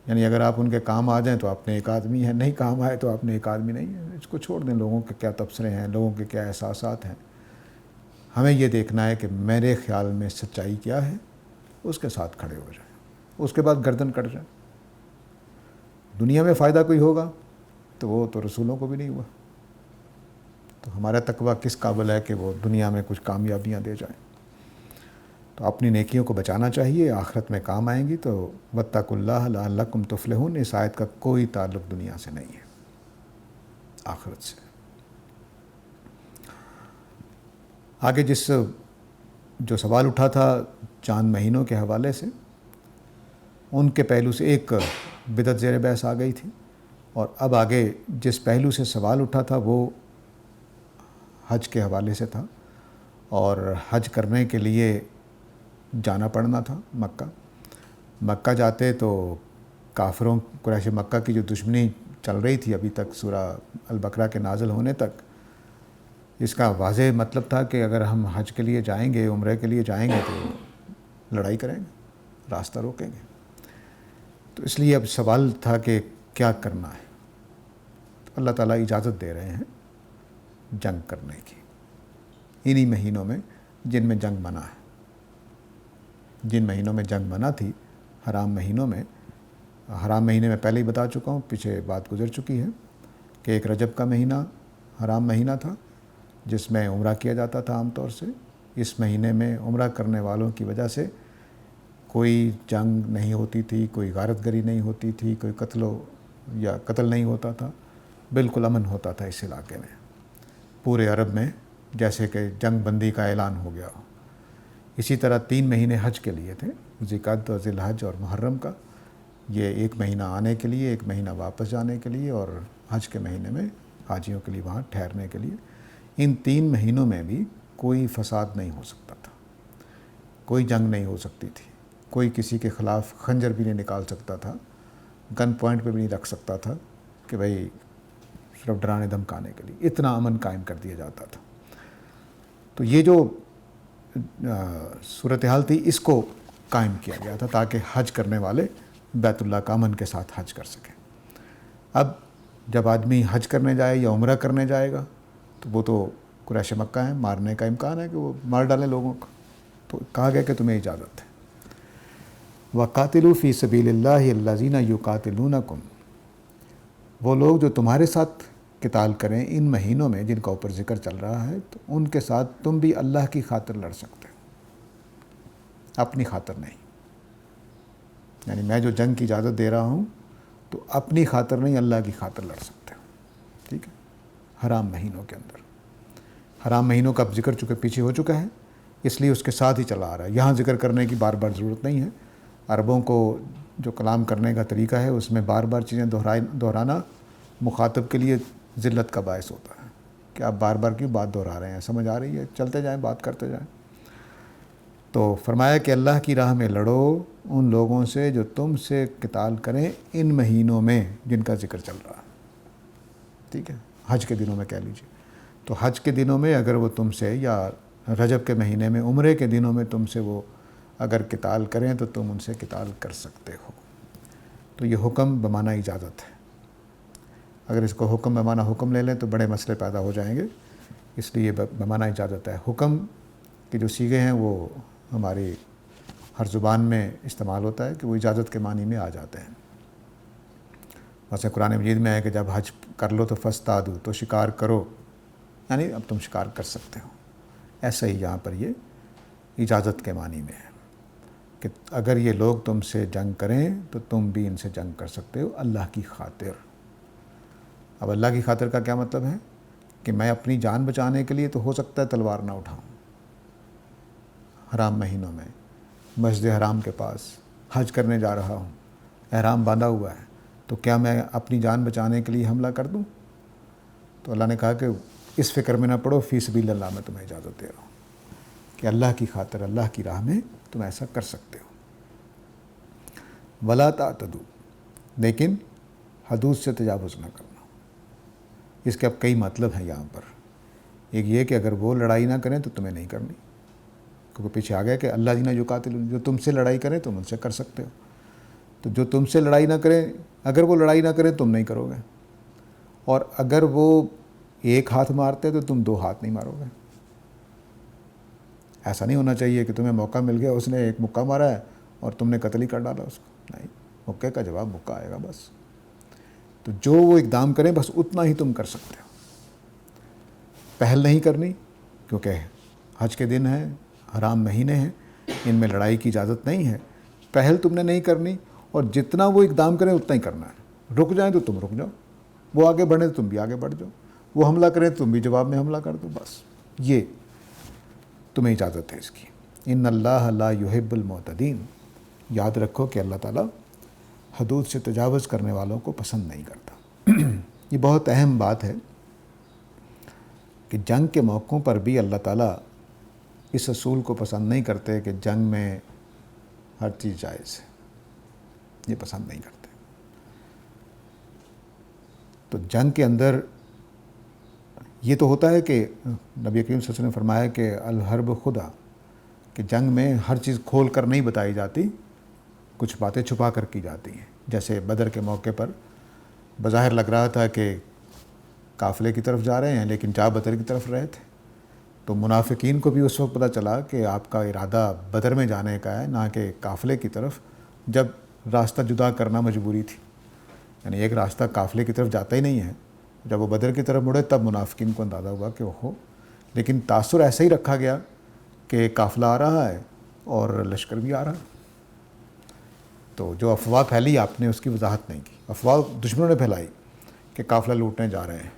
یعنی اگر آپ ان کے کام آ جائیں تو آپ نے ایک آدمی ہیں، نہیں کام آئے تو آپ نے ایک آدمی نہیں ہے۔ اس کو چھوڑ دیں، لوگوں کے کیا تبصرے ہیں، لوگوں کے کیا احساسات ہیں۔ ہمیں یہ دیکھنا ہے کہ میرے خیال میں سچائی کیا ہے، اس کے ساتھ کھڑے ہو جائیں، اس کے بعد گردن کٹ جائیں۔ دنیا میں فائدہ کوئی ہوگا تو وہ تو رسولوں کو بھی نہیں ہوا۔ تو ہمارا تقویٰ کس قابل ہے کہ وہ دنیا میں کچھ کامیابیاں دے جائیں؟ تو اپنی نیکیوں کو بچانا چاہیے، آخرت میں کام آئیں گی۔ تو واتقوا اللہ لعلکم تفلحون، اس آیت کا کوئی تعلق دنیا سے نہیں ہے، آخرت سے۔ آگے جو سوال اٹھا تھا چاند مہینوں کے حوالے سے، ان کے پہلو سے ایک بدعت زیر بحث آ گئی تھی، اور اب آگے جس پہلو سے سوال اٹھا تھا وہ حج کے حوالے سے تھا، اور حج کرنے کے لیے جانا پڑنا تھا مکہ۔ مکہ جاتے تو کافروں، قریش مکہ کی جو دشمنی چل رہی تھی ابھی تک سورہ البقرہ کے نازل ہونے تک، اس کا واضح مطلب تھا کہ اگر ہم حج کے لیے جائیں گے، عمرے کے لیے جائیں گے تو لڑائی کریں گے، راستہ روکیں گے۔ تو اس لیے اب سوال تھا کہ کیا کرنا ہے۔ تو اللہ تعالیٰ اجازت دے رہے ہیں جنگ کرنے کی انہی مہینوں میں جن میں جنگ منع ہے۔ جن مہینوں میں جنگ منع تھی، حرام مہینوں میں، حرام مہینے میں پہلے ہی بتا چکا ہوں، پیچھے بات گزر چکی ہے کہ ایک رجب کا مہینہ حرام مہینہ تھا جس میں عمرہ کیا جاتا تھا عام طور سے۔ اس مہینے میں عمرہ کرنے والوں کی وجہ سے کوئی جنگ نہیں ہوتی تھی، کوئی غارت گری نہیں ہوتی تھی، کوئی قتل نہیں ہوتا تھا، بالکل امن ہوتا تھا اس علاقے میں، پورے عرب میں، جیسے کہ جنگ بندی کا اعلان ہو گیا ہو۔ اسی طرح 3 مہینے حج کے لیے تھے، ذوالقعدہ اور ذی الحج اور محرم کا۔ یہ 1 مہینہ آنے کے لیے، 1 مہینہ واپس جانے کے لیے، اور حج کے مہینے میں حاجیوں کے لیے وہاں ٹھہرنے کے لیے۔ ان 3 مہینوں میں بھی کوئی فساد نہیں ہو سکتا تھا، کوئی جنگ نہیں ہو سکتی تھی، کوئی کسی کے خلاف خنجر بھی نہیں نکال سکتا تھا، گن پوائنٹ پہ بھی نہیں رکھ سکتا تھا کہ بھئی صرف ڈرانے دھمکانے کے لیے۔ اتنا امن قائم کر دیا جاتا تھا۔ تو یہ جو صورتحال تھی اس کو قائم کیا گیا تھا تاکہ حج کرنے والے بیت اللہ کا امن کے ساتھ حج کر سکیں۔ اب جب آدمی حج کرنے جائے یا عمرہ کرنے جائے گا تو وہ تو قریش مکہ ہیں، مارنے کا امکان ہے کہ وہ مار ڈالیں لوگوں کو، تو کہا گیا کہ تمہیں اجازت ہے۔ وَقَاتِلُوا فِي سَبِيلِ اللَّهِ الَّذِينَ يُقَاتِلُونَكُمْ، وہ لوگ جو تمہارے ساتھ قتال کریں ان مہینوں میں جن کا اوپر ذکر چل رہا ہے، تو ان کے ساتھ تم بھی اللہ کی خاطر لڑ سکتے ہو، اپنی خاطر نہیں۔ یعنی میں جو جنگ کی اجازت دے رہا ہوں تو اپنی خاطر نہیں، اللہ کی خاطر لڑ سکتے ہو، ٹھیک ہے، حرام مہینوں کے اندر۔ حرام مہینوں کا ذکر چونکہ پیچھے ہو چکا ہے اس لیے اس کے ساتھ ہی چلا آ رہا ہے، یہاں ذکر کرنے کی بار بار ضرورت نہیں ہے۔ عربوں کو جو کلام کرنے کا طریقہ ہے اس میں بار بار چیزیں دہرانا مخاطب کے لیے ذلت کا باعث ہوتا ہے کہ آپ بار بار کیوں بات دہرا رہے ہیں، سمجھ آ رہی ہے، چلتے جائیں، بات کرتے جائیں۔ تو فرمایا کہ اللہ کی راہ میں لڑو ان لوگوں سے جو تم سے قتال کریں ان مہینوں میں جن کا ذکر چل رہا ہے، ٹھیک ہے، حج کے دنوں میں کہہ لیجیے۔ تو حج کے دنوں میں اگر وہ تم سے، یا رجب کے مہینے میں، عمرے کے دنوں میں تم سے وہ اگر قتال کریں تو تم ان سے قتال کر سکتے ہو۔ تو یہ حکم بمعنی اجازت ہے۔ اگر اس کو حکم بمعنی حکم لے لیں تو بڑے مسئلے پیدا ہو جائیں گے، اس لیے بمعنی اجازت ہے۔ حکم کے جو صیغے ہیں وہ ہماری ہر زبان میں استعمال ہوتا ہے کہ وہ اجازت کے معنی میں آ جاتے ہیں۔ ویسے قرآن مجید میں ہے کہ جب حج کر لو تو فاصطادوا، تو شکار کرو، یعنی اب تم شکار کر سکتے ہو۔ ایسا ہی یہاں پر یہ اجازت کے معنی میں ہے کہ اگر یہ لوگ تم سے جنگ کریں تو تم بھی ان سے جنگ کر سکتے ہو اللہ کی خاطر۔ اب اللہ کی خاطر کا کیا مطلب ہے کہ میں اپنی جان بچانے کے لیے تو ہو سکتا ہے تلوار نہ اٹھاؤں، حرام مہینوں میں مسجد حرام کے پاس حج کرنے جا رہا ہوں، احرام باندھا ہوا ہے، تو کیا میں اپنی جان بچانے کے لیے حملہ کر دوں؟ تو اللہ نے کہا کہ اس فکر میں نہ پڑو، فی سبیل اللہ میں تمہیں اجازت دے رہا ہوں کہ اللہ کی خاطر، اللہ کی راہ میں تم ایسا کر سکتے ہو۔ ولا تعتدوا، لیکن حدود سے تجاوز نہ کرنا۔ اس کے اب کئی مطلب ہیں یہاں پر۔ ایک یہ کہ اگر وہ لڑائی نہ کریں تو تمہیں نہیں کرنی، کیونکہ پیچھے آ گیا کہ اللہ جینا یقاتلون، جو تم سے لڑائی کریں تم ان سے کر سکتے ہو۔ تو جو تم سے لڑائی نہ کریں، اگر وہ لڑائی نہ کریں تم نہیں کرو گے، اور اگر وہ ایک ہاتھ مارتے تو تم 2 ہاتھ نہیں مارو گے۔ ایسا نہیں ہونا چاہیے کہ تمہیں موقع مل گیا، اس نے ایک مکہ مارا ہے اور تم نے قتل ہی کر ڈالا اس کو، نہیں، مکے کا جواب مکہ آئے گا بس۔ تو جو وہ اقدام کریں بس اتنا ہی تم کر سکتے ہو، پہل نہیں کرنی، کیونکہ حج کے دن ہیں، حرام مہینے ہیں، ان میں لڑائی کی اجازت نہیں ہے۔ پہل تم نے نہیں کرنی، اور جتنا وہ اقدام کریں اتنا ہی کرنا ہے۔ رک جائیں تو تم رک جاؤ، وہ آگے بڑھیں تو تم بھی آگے بڑھ جاؤ، وہ حملہ کریں تو تم بھی جواب میں حملہ کر دو، بس یہ تمہیں اجازت ہے اس کی۔ ان اللہ لا یحب المعتدین، یاد رکھو کہ اللہ تعالیٰ حدود سے تجاوز کرنے والوں کو پسند نہیں کرتا۔ یہ بہت اہم بات ہے کہ جنگ کے موقعوں پر بھی اللہ تعالیٰ اس اصول کو پسند نہیں کرتے کہ جنگ میں ہر چیز جائز ہے، یہ پسند نہیں کرتے۔ تو جنگ کے اندر یہ تو ہوتا ہے کہ نبی کریم صلی اللہ علیہ وسلم نے فرمایا کہ الحرب خدا، کہ جنگ میں ہر چیز کھول کر نہیں بتائی جاتی، کچھ باتیں چھپا کر کی جاتی ہیں۔ جیسے بدر کے موقع پر بظاہر لگ رہا تھا کہ قافلے کی طرف جا رہے ہیں لیکن جا بدر کی طرف رہے تھے، تو منافقین کو بھی اس وقت پتہ چلا کہ آپ کا ارادہ بدر میں جانے کا ہے، نہ کہ قافلے کی طرف، جب راستہ جدا کرنا مجبوری تھی۔ یعنی ایک راستہ قافلے کی طرف جاتا ہی نہیں ہے، جب وہ بدر کی طرف مڑے تب منافقین کو اندازہ ہوا کہ اوہو، لیکن تاثر ایسا ہی رکھا گیا کہ قافلہ آ رہا ہے اور لشکر بھی آ رہا ہے۔ تو جو افواہ پھیلی آپ نے اس کی وضاحت نہیں کی، افواہ دشمنوں نے پھیلائی کہ قافلہ لوٹنے جا رہے ہیں،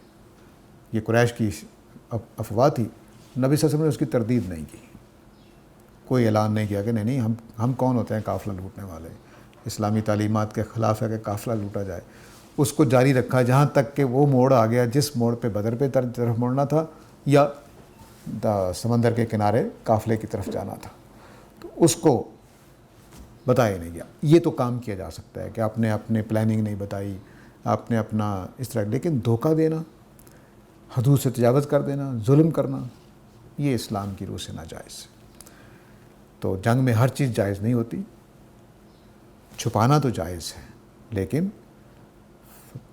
یہ قریش کی افواہ تھی۔ نبی صلی اللہ علیہ وسلم نے اس کی تردید نہیں کی، کوئی اعلان نہیں کیا کہ نہیں ہم کون ہوتے ہیں قافلہ لوٹنے والے، اسلامی تعلیمات کے خلاف ہے کہ قافلہ لوٹا جائے۔ اس کو جاری رکھا جہاں تک کہ وہ موڑ آ گیا جس موڑ پہ بدر پہ طرف موڑنا تھا یا سمندر کے کنارے قافلے کی طرف جانا تھا، تو اس کو بتایا نہیں گیا۔ یہ تو کام کیا جا سکتا ہے کہ آپ نے اپنے پلاننگ نہیں بتائی، آپ نے اپنا اس طرح، لیکن دھوکہ دینا، حدود سے تجاوز کر دینا، ظلم کرنا، یہ اسلام کی روح سے ناجائز ہے۔ تو جنگ میں ہر چیز جائز نہیں ہوتی، چھپانا تو جائز ہے، لیکن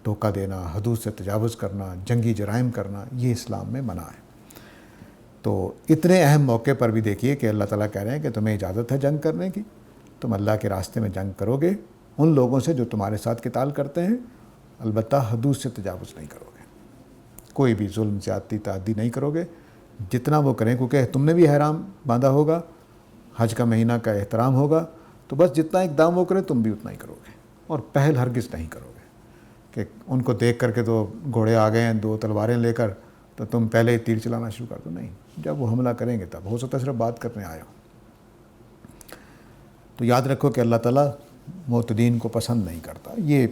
دھوکہ دینا، حدود سے تجاوز کرنا، جنگی جرائم کرنا، یہ اسلام میں منع ہے۔ تو اتنے اہم موقع پر بھی دیکھیے کہ اللہ تعالیٰ کہہ رہے ہیں کہ تمہیں اجازت ہے جنگ کرنے کی، تم اللہ کے راستے میں جنگ کرو گے ان لوگوں سے جو تمہارے ساتھ قتال کرتے ہیں، البتہ حدود سے تجاوز نہیں کرو گے، کوئی بھی ظلم، زیادتی، تعدی نہیں کرو گے، جتنا وہ کریں، کیونکہ تم نے بھی احرام باندھا ہوگا، حج کا مہینہ کا احترام ہوگا، تو بس جتنا اقدام وہ کریں تم بھی اتنا ہی کرو گے، اور پہل ہرگز نہیں کرو گے کہ ان کو دیکھ کر کے تو گھوڑے آ گئے ہیں 2 تلواریں لے کر تو تم پہلے ہی تیر چلانا شروع کر دو، نہیں، جب وہ حملہ کریں گے تب، ہو سکتا ہے صرف بات کرنے آیا ہو۔ تو یاد رکھو کہ اللہ تعالیٰ معتدین کو پسند نہیں کرتا۔ یہ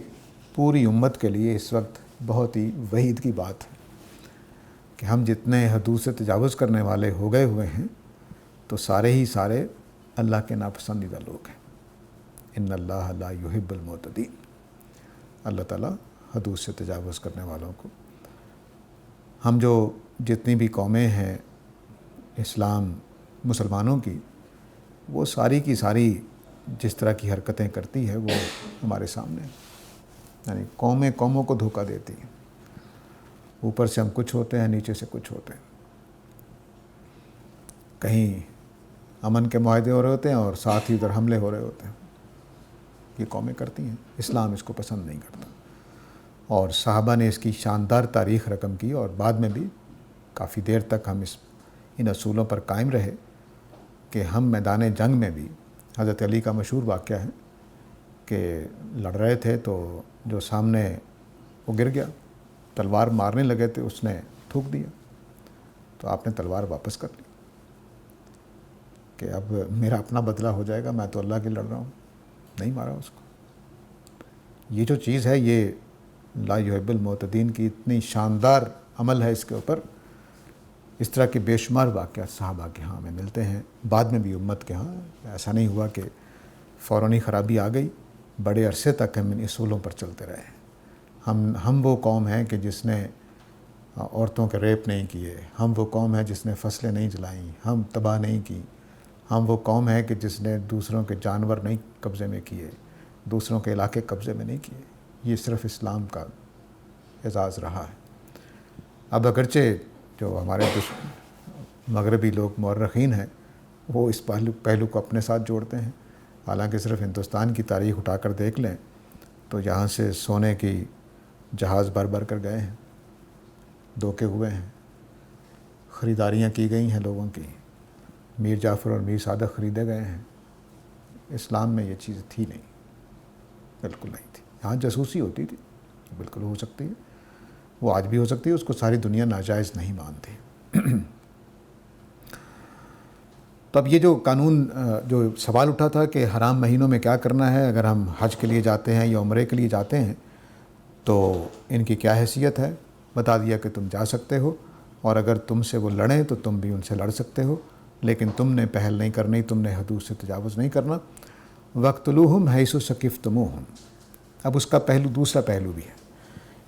پوری امت کے لیے اس وقت بہت ہی وحید کی بات ہے کہ ہم جتنے حدود سے تجاوز کرنے والے ہو گئے ہوئے ہیں تو سارے ہی سارے اللہ کے ناپسندیدہ لوگ ہیں۔ ان اللہ لا یحب المعتدین، اللہ تعالیٰ حدود سے تجاوز کرنے والوں کو، ہم جو جتنی بھی قومیں ہیں اسلام مسلمانوں کی، وہ ساری کی ساری جس طرح کی حرکتیں کرتی ہے وہ ہمارے سامنے ہیں، یعنی قومیں قوموں کو دھوکہ دیتی ہیں، اوپر سے ہم کچھ ہوتے ہیں، نیچے سے کچھ ہوتے ہیں، کہیں امن کے معاہدے ہو رہے ہوتے ہیں اور ساتھ ہی ادھر حملے ہو رہے ہوتے ہیں، یہ قومیں کرتی ہیں، اسلام اس کو پسند نہیں کرتا۔ اور صحابہ نے اس کی شاندار تاریخ رقم کی، اور بعد میں بھی کافی دیر تک ہم ان اصولوں پر قائم رہے کہ ہم میدان جنگ میں بھی، حضرت علی کا مشہور واقعہ ہے کہ لڑ رہے تھے تو جو سامنے وہ گر گیا، تلوار مارنے لگے تھے، اس نے تھوک دیا، تو آپ نے تلوار واپس کر لی کہ اب میرا اپنا بدلہ ہو جائے گا، میں تو اللہ کے لڑ رہا ہوں، نہیں مارا اس کو۔ یہ جو چیز ہے، یہ لا یحب المعتدین کی اتنی شاندار عمل ہے، اس کے اوپر اس طرح کے بے شمار واقعات صحابہ کے ہاں میں ملتے ہیں، بعد میں بھی امت کے ہاں۔ ایسا نہیں ہوا کہ فوراً خرابی آ گئی، بڑے عرصے تک ہم ان اصولوں پر چلتے رہے ہیں۔ ہم وہ قوم ہیں کہ جس نے عورتوں کے ریپ نہیں کیے، ہم وہ قوم ہے جس نے فصلیں نہیں جلائیں، ہم تباہ نہیں کی، ہم وہ قوم ہے کہ جس نے دوسروں کے جانور نہیں قبضے میں کیے، دوسروں کے علاقے قبضے میں نہیں کیے۔ یہ صرف اسلام کا اعزاز رہا ہے۔ اب اگرچہ جو ہمارے مغربی لوگ مورخین ہیں وہ اس پہلو کو اپنے ساتھ جوڑتے ہیں، حالانکہ صرف ہندوستان کی تاریخ اٹھا کر دیکھ لیں تو یہاں سے سونے کی جہاز بھر بھر کر گئے ہیں، دھوکے ہوئے ہیں، خریداریاں کی گئی ہیں لوگوں کی، میر جعفر اور میر صادق خریدے گئے ہیں۔ اسلام میں یہ چیز تھی نہیں، بالکل نہیں تھی۔ یہاں جاسوسی ہوتی تھی، بالکل ہو سکتی ہے، وہ آج بھی ہو سکتی ہے، اس کو ساری دنیا ناجائز نہیں مانتی۔ تو اب یہ جو قانون، جو سوال اٹھا تھا کہ حرام مہینوں میں کیا کرنا ہے اگر ہم حج کے لیے جاتے ہیں یا عمرے کے لیے جاتے ہیں، تو ان کی کیا حیثیت ہے، بتا دیا کہ تم جا سکتے ہو، اور اگر تم سے وہ لڑیں تو تم بھی ان سے لڑ سکتے ہو، لیکن تم نے پہل نہیں کرنی، تم نے حدود سے تجاوز نہیں کرنا۔ وَاقْتُلُوهُمْ حَيْثُ ثَقِفْتُمُوهُمْ، اب اس کا دوسرا پہلو بھی ہے۔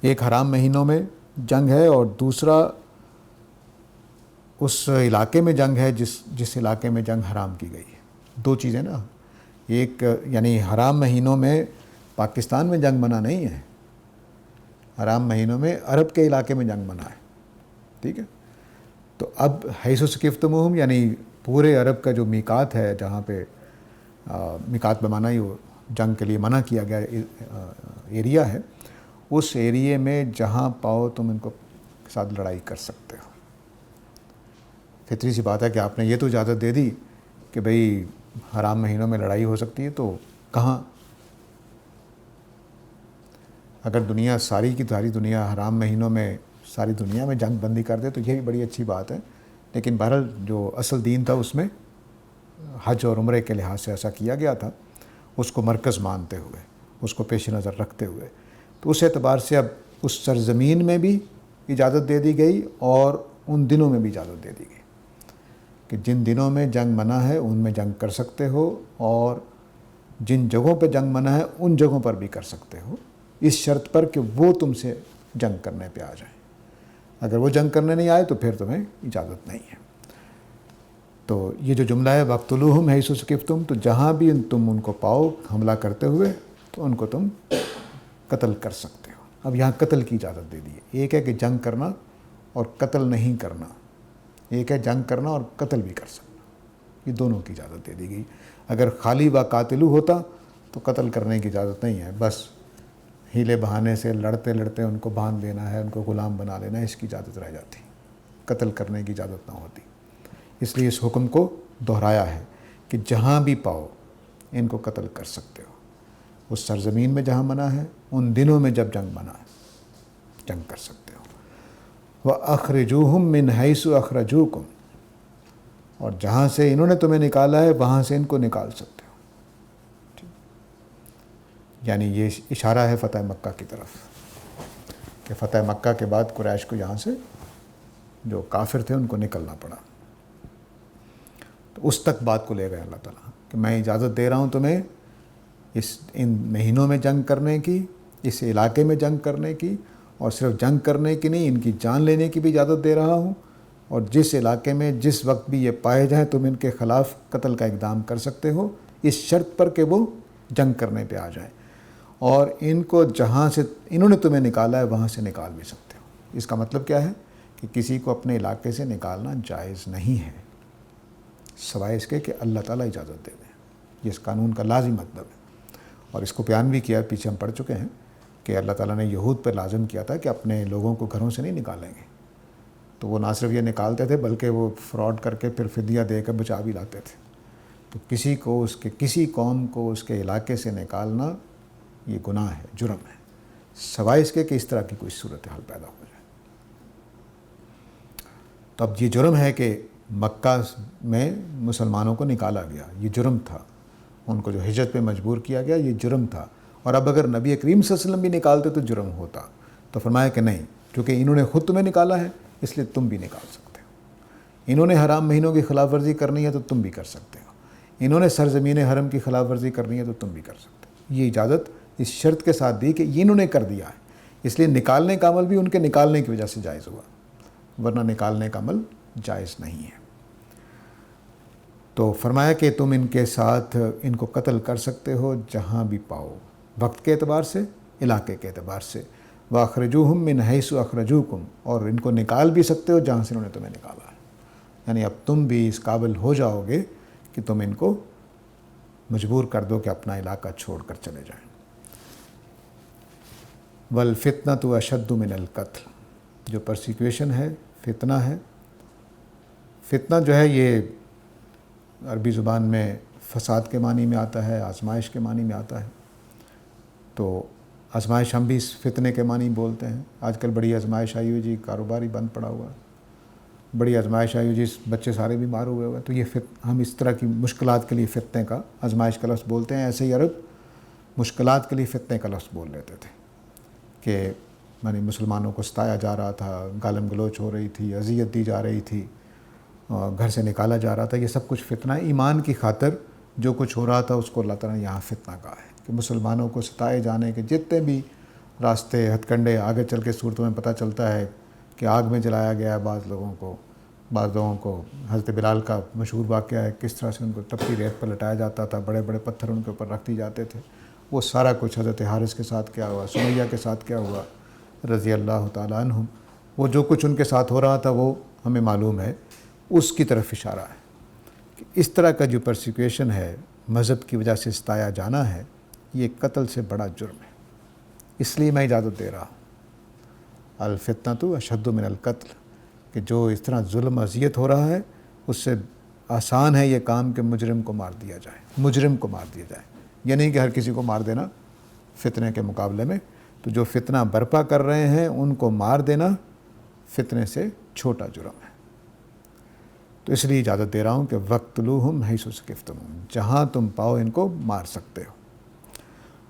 ایک حرام مہینوں میں جنگ ہے، اور دوسرا اس علاقے میں جنگ ہے جس علاقے میں جنگ حرام کی گئی ہے۔ دو چیزیں نا، ایک یعنی حرام مہینوں میں پاکستان میں جنگ منع نہیں ہے، حرام مہینوں میں عرب کے علاقے میں جنگ منع ہے، ٹھیک ہے؟ تو اب حیث ثقفتموہم یعنی پورے عرب کا جو میقات ہے، جہاں پہ میقات بمعنی وہ جنگ کے لیے منع کیا گیا ایریا ہے، اس ایریے میں جہاں پاؤ تم ان کو ساتھ لڑائی کر سکتے ہو۔ فطری سی بات ہے کہ آپ نے یہ تو اجازت دے دی کہ بھئی حرام مہینوں میں لڑائی ہو سکتی ہے، تو کہاں؟ اگر دنیا ساری کی ساری دنیا حرام مہینوں میں ساری دنیا میں جنگ بندی کر دے تو یہ بھی بڑی اچھی بات ہے، لیکن بہرحال جو اصل دین تھا اس میں حج اور عمرے کے لحاظ سے ایسا کیا گیا تھا، اس کو مرکز مانتے ہوئے، اس کو پیش نظر رکھتے ہوئے۔ تو اس اعتبار سے اب اس سرزمین میں بھی اجازت دے دی گئی اور ان دنوں میں بھی اجازت دے دی گئی کہ جن دنوں میں جنگ منع ہے ان میں جنگ کر سکتے ہو، اور جن جگہوں پہ جنگ منع ہے ان جگہوں پر بھی کر سکتے ہو، اس شرط پر کہ وہ تم سے جنگ کرنے پہ آ جائیں۔ اگر وہ جنگ کرنے نہیں آئے تو پھر تمہیں اجازت نہیں ہے۔ تو یہ جو جملہ ہے وَاقْتُلُوهُمْ حَيْثُ ثُقِفْتُمْ، تو جہاں بھی تم ان کو پاؤ حملہ کرتے ہوئے تو ان کو تم قتل کر سکتے ہو۔ اب یہاں قتل کی اجازت دے دی ہے۔ ایک ہے کہ جنگ کرنا اور قتل نہیں کرنا، ایک ہے جنگ کرنا اور قتل بھی کر سکنا، یہ دونوں کی اجازت دے دی گئی۔ اگر خالی وَقَاتِلُوا ہوتا تو قتل کرنے کی اجازت نہیں ہے، بس ہیلے بہانے سے لڑتے لڑتے ان کو باندھ لینا ہے، ان کو غلام بنا لینا ہے، اس کی اجازت رہ جاتی، قتل کرنے کی اجازت نہ ہوتی۔ اس لیے اس حکم کو دہرایا ہے کہ جہاں بھی پاؤ ان کو قتل کر سکتے ہو، اس سرزمین میں جہاں منع ہے، ان دنوں میں جب جنگ منع ہے جنگ کر سکتے ہو۔ وَأَخْرِجُوهُم مِّنْ حَيْثُ أَخْرَجُوكُمْ، اور جہاں سے انہوں نے تمہیں نکالا ہے وہاں سے ان کو نکال سکتے ہو۔ یعنی یہ اشارہ ہے فتح مکہ کی طرف کہ فتح مکہ کے بعد قریش کو یہاں سے جو کافر تھے ان کو نکلنا پڑا، تو اس تک بات کو لے گئے اللہ تعالیٰ کہ میں اجازت دے رہا ہوں تمہیں ان مہینوں میں جنگ کرنے کی، اس علاقے میں جنگ کرنے کی، اور صرف جنگ کرنے کی نہیں، ان کی جان لینے کی بھی اجازت دے رہا ہوں، اور جس علاقے میں جس وقت بھی یہ پائے جائیں تم ان کے خلاف قتل کا اقدام کر سکتے ہو، اس شرط پر کہ وہ جنگ کرنے پہ آ جائیں، اور ان کو جہاں سے انہوں نے تمہیں نکالا ہے وہاں سے نکال بھی سکتے ہو۔ اس کا مطلب کیا ہے کہ کسی کو اپنے علاقے سے نکالنا جائز نہیں ہے سوائے اس کے کہ اللہ تعالیٰ اجازت دے دیں، یہ اس قانون کا لازم مطلب ہے۔ اور اس کو بیان بھی کیا، پیچھے ہم پڑھ چکے ہیں کہ اللہ تعالیٰ نے یہود پہ لازم کیا تھا کہ اپنے لوگوں کو گھروں سے نہیں نکالیں گے، تو وہ نہ صرف یہ نکالتے تھے بلکہ وہ فراڈ کر کے پھر فدیہ دے کر بچا بھی لاتے تھے۔ تو کسی قوم کو اس کے علاقے سے نکالنا یہ گناہ ہے، جرم ہے، سوائے اس کے کہ اس طرح کی کوئی صورتحال پیدا ہو جائے۔ تو اب یہ جرم ہے کہ مکہ میں مسلمانوں کو نکالا گیا، یہ جرم تھا، ان کو جو ہجرت پہ مجبور کیا گیا یہ جرم تھا، اور اب اگر نبی کریم صلی اللہ علیہ وسلم بھی نکالتے تو جرم ہوتا۔ تو فرمایا کہ نہیں، کیونکہ انہوں نے خود تمہیں نکالا ہے اس لیے تم بھی نکال سکتے ہو۔ انہوں نے حرام مہینوں کی خلاف ورزی کرنی ہے تو تم بھی کر سکتے ہو، انہوں نے سرزمین حرم کی خلاف ورزی کرنی ہے تو تم بھی کر سکتے ہو۔ یہ اجازت اس شرط کے ساتھ دی کہ یہ انہوں نے کر دیا ہے، اس لیے نکالنے کا عمل بھی ان کے نکالنے کی وجہ سے جائز ہوا، ورنہ نکالنے کا عمل جائز نہیں ہے۔ تو فرمایا کہ تم ان کے ساتھ ان کو قتل کر سکتے ہو جہاں بھی پاؤ، وقت کے اعتبار سے، علاقے کے اعتبار سے۔ وَأَخْرِجُوهُم مِّنْ حَيْثُ أَخْرَجُوكُمْ، اور ان کو نکال بھی سکتے ہو جہاں سے انہوں نے تمہیں نکالا ہے، یعنی اب تم بھی اس قابل ہو جاؤ گے کہ تم ان کو مجبور کر دو کہ اپنا علاقہ چھوڑ کر چلے جائیں۔ وَالْفِتْنَةُ أَشَدُّ مِنَ الْقَتْلِ، جو پرسیکیوشن ہے، فتنہ ہے۔ فتنہ جو ہے یہ عربی زبان میں فساد کے معنی میں آتا ہے، آزمائش کے معنی میں آتا ہے۔ تو آزمائش ہم بھی اس فتنے کے معنی بولتے ہیں۔ آج کل بڑی آزمائش آئی ہوئی جی، کاروبار ہی بند پڑا ہوا ہے، بڑی آزمائش آئی ہوئی جی، بچے سارے بیمار ہوئے ہوئے، تو یہ ہم اس طرح کی مشکلات کے لیے فتنے کا آزمائش کا لفظ بولتے ہیں۔ ایسے ہی عرب مشکلات کے لیے فتنے کا لفظ بول لیتے تھے کہ یعنی مسلمانوں کو ستایا جا رہا تھا، گالم گلوچ ہو رہی تھی، اذیت دی جا رہی تھی، گھر سے نکالا جا رہا تھا، یہ سب کچھ فتنہ ہے۔ ایمان کی خاطر جو کچھ ہو رہا تھا اس کو اللہ تعالیٰ نے یہاں فتنہ کہا ہے کہ مسلمانوں کو ستائے جانے کے جتنے بھی راستے ہتھ کنڈے، آگے چل کے صورتوں میں پتہ چلتا ہے کہ آگ میں جلایا گیا ہے بعض لوگوں کو۔ حضرت بلال کا مشہور واقعہ ہے کس طرح سے ان کو تپتی ریت پر لٹایا جاتا تھا، بڑے بڑے پتھر ان کے اوپر رکھ دی جاتے تھے۔ وہ سارا کچھ حضرت حارث کے ساتھ کیا ہوا، سمیہ کے ساتھ کیا ہوا رضی اللہ تعالیٰ عنہم، وہ جو کچھ ان کے ساتھ ہو رہا تھا وہ ہمیں معلوم ہے، اس کی طرف اشارہ ہے کہ اس طرح کا جو پرسیکیوشن ہے، مذہب کی وجہ سے ستایا جانا ہے، یہ قتل سے بڑا جرم ہے، اس لیے میں اجازت دے رہا ہوں۔ الفتنۃ اشد من القتل، کہ جو اس طرح ظلم اذیت ہو رہا ہے اس سے آسان ہے یہ کام کہ مجرم کو مار دیا جائے، یعنی کہ ہر کسی کو مار دینا فتنے کے مقابلے میں، تو جو فتنہ برپا کر رہے ہیں ان کو مار دینا فتنے سے چھوٹا جرم ہے۔ تو اس لیے اجازت دے رہا ہوں کہ وَاقْتُلُوهُمْ حَيْثُ ثُقِفْتُمْ، جہاں تم پاؤ ان کو مار سکتے ہو۔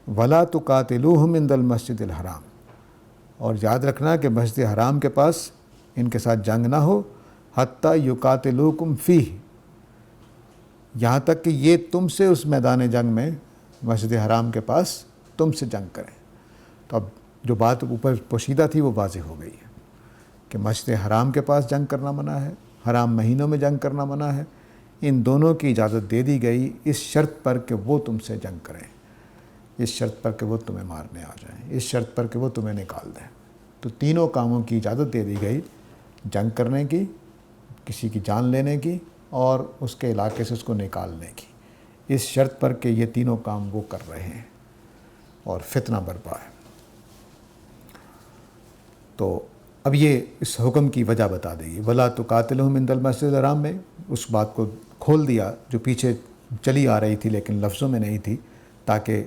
ولا تقاتلوہم عند المسجد الحرام، اور یاد رکھنا کہ مسجد حرام کے پاس ان کے ساتھ جنگ نہ ہو، حتیٰ یقاتلوکم فیہ، یہاں تک کہ یہ تم سے اس میدان جنگ میں مسجد حرام کے پاس تم سے جنگ کریں۔ تو اب جو بات اوپر پوشیدہ تھی وہ واضح ہو گئی ہے کہ مسجد حرام کے پاس جنگ کرنا منع ہے، حرام مہینوں میں جنگ کرنا منع ہے، ان دونوں کی اجازت دے دی گئی اس شرط پر کہ وہ تم سے جنگ کریں، اس شرط پر کہ وہ تمہیں مارنے آ جائیں، اس شرط پر کہ وہ تمہیں نکال دیں۔ تو تینوں کاموں کی اجازت دے دی گئی، جنگ کرنے کی، کسی کی جان لینے کی، اور اس کے علاقے سے اس کو نکالنے کی، اس شرط پر کہ یہ تینوں کام وہ کر رہے ہیں اور فتنہ برپا ہے۔ تو اب یہ اس حکم کی وجہ بتا دے گی، ولا تقاتلہم عند المسجد الحرام میں اس بات کو کھول دیا جو پیچھے چلی آ رہی تھی لیکن لفظوں میں نہیں تھی، تاکہ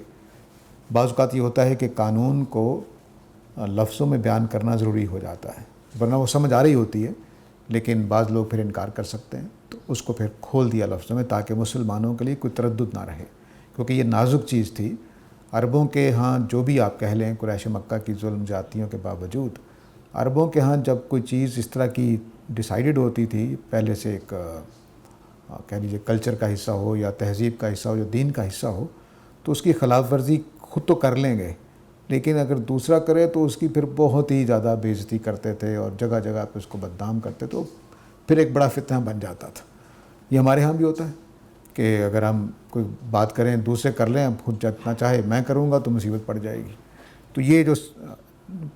بعض اوقات یہ ہوتا ہے کہ قانون کو لفظوں میں بیان کرنا ضروری ہو جاتا ہے، ورنہ وہ سمجھ آ رہی ہوتی ہے لیکن بعض لوگ پھر انکار کر سکتے ہیں، تو اس کو پھر کھول دیا لفظوں میں تاکہ مسلمانوں کے لیے کوئی تردد نہ رہے، کیونکہ یہ نازک چیز تھی۔ عربوں کے ہاں جو بھی آپ کہہ لیں قریش مکہ کی ظلم جاتیوں کے باوجود، عربوں کے ہاں جب کوئی چیز اس طرح کی ڈیسائیڈڈ ہوتی تھی، پہلے سے ایک کہہ لیجیے کلچر کا حصہ ہو یا تہذیب کا حصہ ہو یا دین کا حصہ ہو، تو اس کی خلاف ورزی خود تو کر لیں گے، لیکن اگر دوسرا کرے تو اس کی پھر بہت ہی زیادہ بے عزتی کرتے تھے اور جگہ جگہ پہ اس کو بدنام کرتے، تو پھر ایک بڑا فتنہ بن جاتا تھا۔ یہ ہمارے ہاں بھی ہوتا ہے کہ اگر ہم کوئی بات کریں دوسرے کر لیں، اب خود جتنا چاہے میں کروں گا تو مصیبت پڑ جائے گی۔ تو یہ جو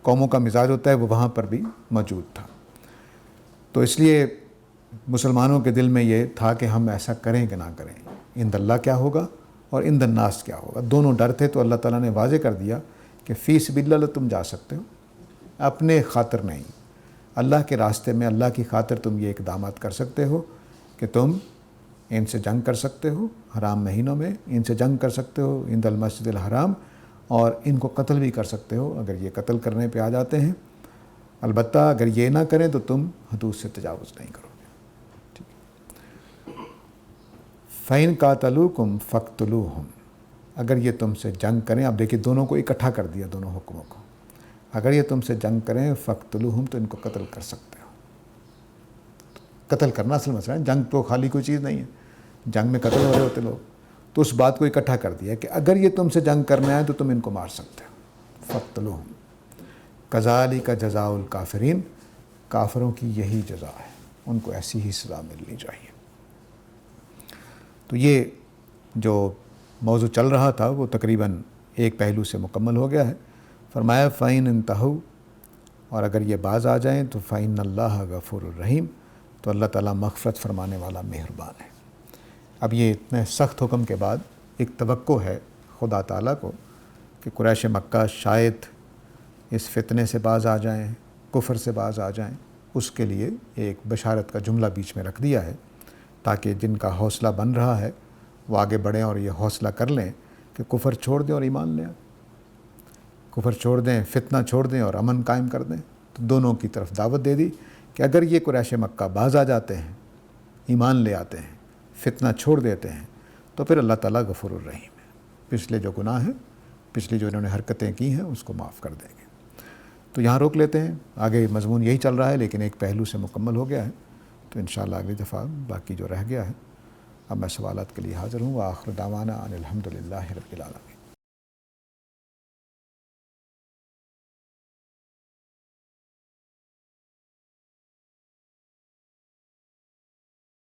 قوموں کا مزاج ہوتا ہے وہ وہاں پر بھی موجود تھا، تو اس لیے مسلمانوں کے دل میں یہ تھا کہ ہم ایسا کریں کہ نہ کریں، عند اللہ کیا ہوگا اور عند الناس کیا ہوگا، دونوں ڈر تھے۔ تو اللہ تعالیٰ نے واضح کر دیا کہ فی سبیل اللہ تم جا سکتے ہو، اپنے خاطر نہیں، اللہ کے راستے میں اللہ کی خاطر تم یہ اقدامات کر سکتے ہو کہ تم ان سے جنگ کر سکتے ہو، حرام مہینوں میں ان سے جنگ کر سکتے ہو عند المسجد الحرام، اور ان کو قتل بھی کر سکتے ہو اگر یہ قتل کرنے پہ آ جاتے ہیں، البتہ اگر یہ نہ کریں تو تم حدود سے تجاوز نہیں کرو گے۔ فَإِن قَاتَلُوكُمْ فَاقْتُلُوهُمْ، اگر یہ تم سے جنگ کریں، اب دیکھیے دونوں کو اکٹھا کر دیا، دونوں حکموں کو، اگر یہ تم سے جنگ کریں فَاقْتُلُوهُمْ تو ان کو قتل کر سکتے ہو۔ قتل کرنا اصل مسئلہ ہے، جنگ تو خالی کوئی چیز نہیں ہے، جنگ میں قتل ہو رہے ہوتے لوگ، تو اس بات کو اکٹھا کر دیا کہ اگر یہ تم سے جنگ کرنے آئے تو تم ان کو مار سکتے ہو۔ فَاقْتُلُوهُمْ كَذَلِكَ جَزَاءُ الْكَافِرِينَ، کافروں کی یہی جزا ہے، ان کو ایسی ہی سزا ملنی چاہیے۔ تو یہ جو موضوع چل رہا تھا وہ تقریباً ایک پہلو سے مکمل ہو گیا ہے۔ فرمایا فَإِنْ انْتَهُوا، اور اگر یہ باز آ جائیں تو فَإِنَّ اللَّهَ غَفُورٌ رَحِيمٌ، تو اللہ تعالیٰ مغفرت فرمانے والا مہربان ہے۔ اب یہ اتنے سخت حکم کے بعد ایک توقع ہے خدا تعالیٰ کو کہ قریش مکہ شاید اس فتنے سے باز آ جائیں، کفر سے باز آ جائیں، اس کے لیے ایک بشارت کا جملہ بیچ میں رکھ دیا ہے تاکہ جن کا حوصلہ بن رہا ہے وہ آگے بڑھیں اور یہ حوصلہ کر لیں کہ کفر چھوڑ دیں اور ایمان لیں، کفر چھوڑ دیں، فتنہ چھوڑ دیں اور امن قائم کر دیں۔ تو دونوں کی طرف دعوت دے دی کہ اگر یہ قریش مکہ باز آ جاتے ہیں، ایمان لے آتے ہیں، فتنہ چھوڑ دیتے ہیں، تو پھر اللہ تعالیٰ غفور الرحیم ہے، پچھلے جو گناہ ہیں، پچھلی جو انہوں نے حرکتیں کی ہیں اس کو معاف کر دیں گے۔ تو یہاں روک لیتے ہیں، آگے مضمون یہی چل رہا ہے لیکن ایک پہلو سے مکمل ہو گیا ہے، تو انشاءاللہ اگلی دفعہ باقی جو رہ گیا ہے۔ اب میں سوالات کے لیے حاضر ہوں۔ وآخر دعوانا ان الحمد للہ رب العالمین۔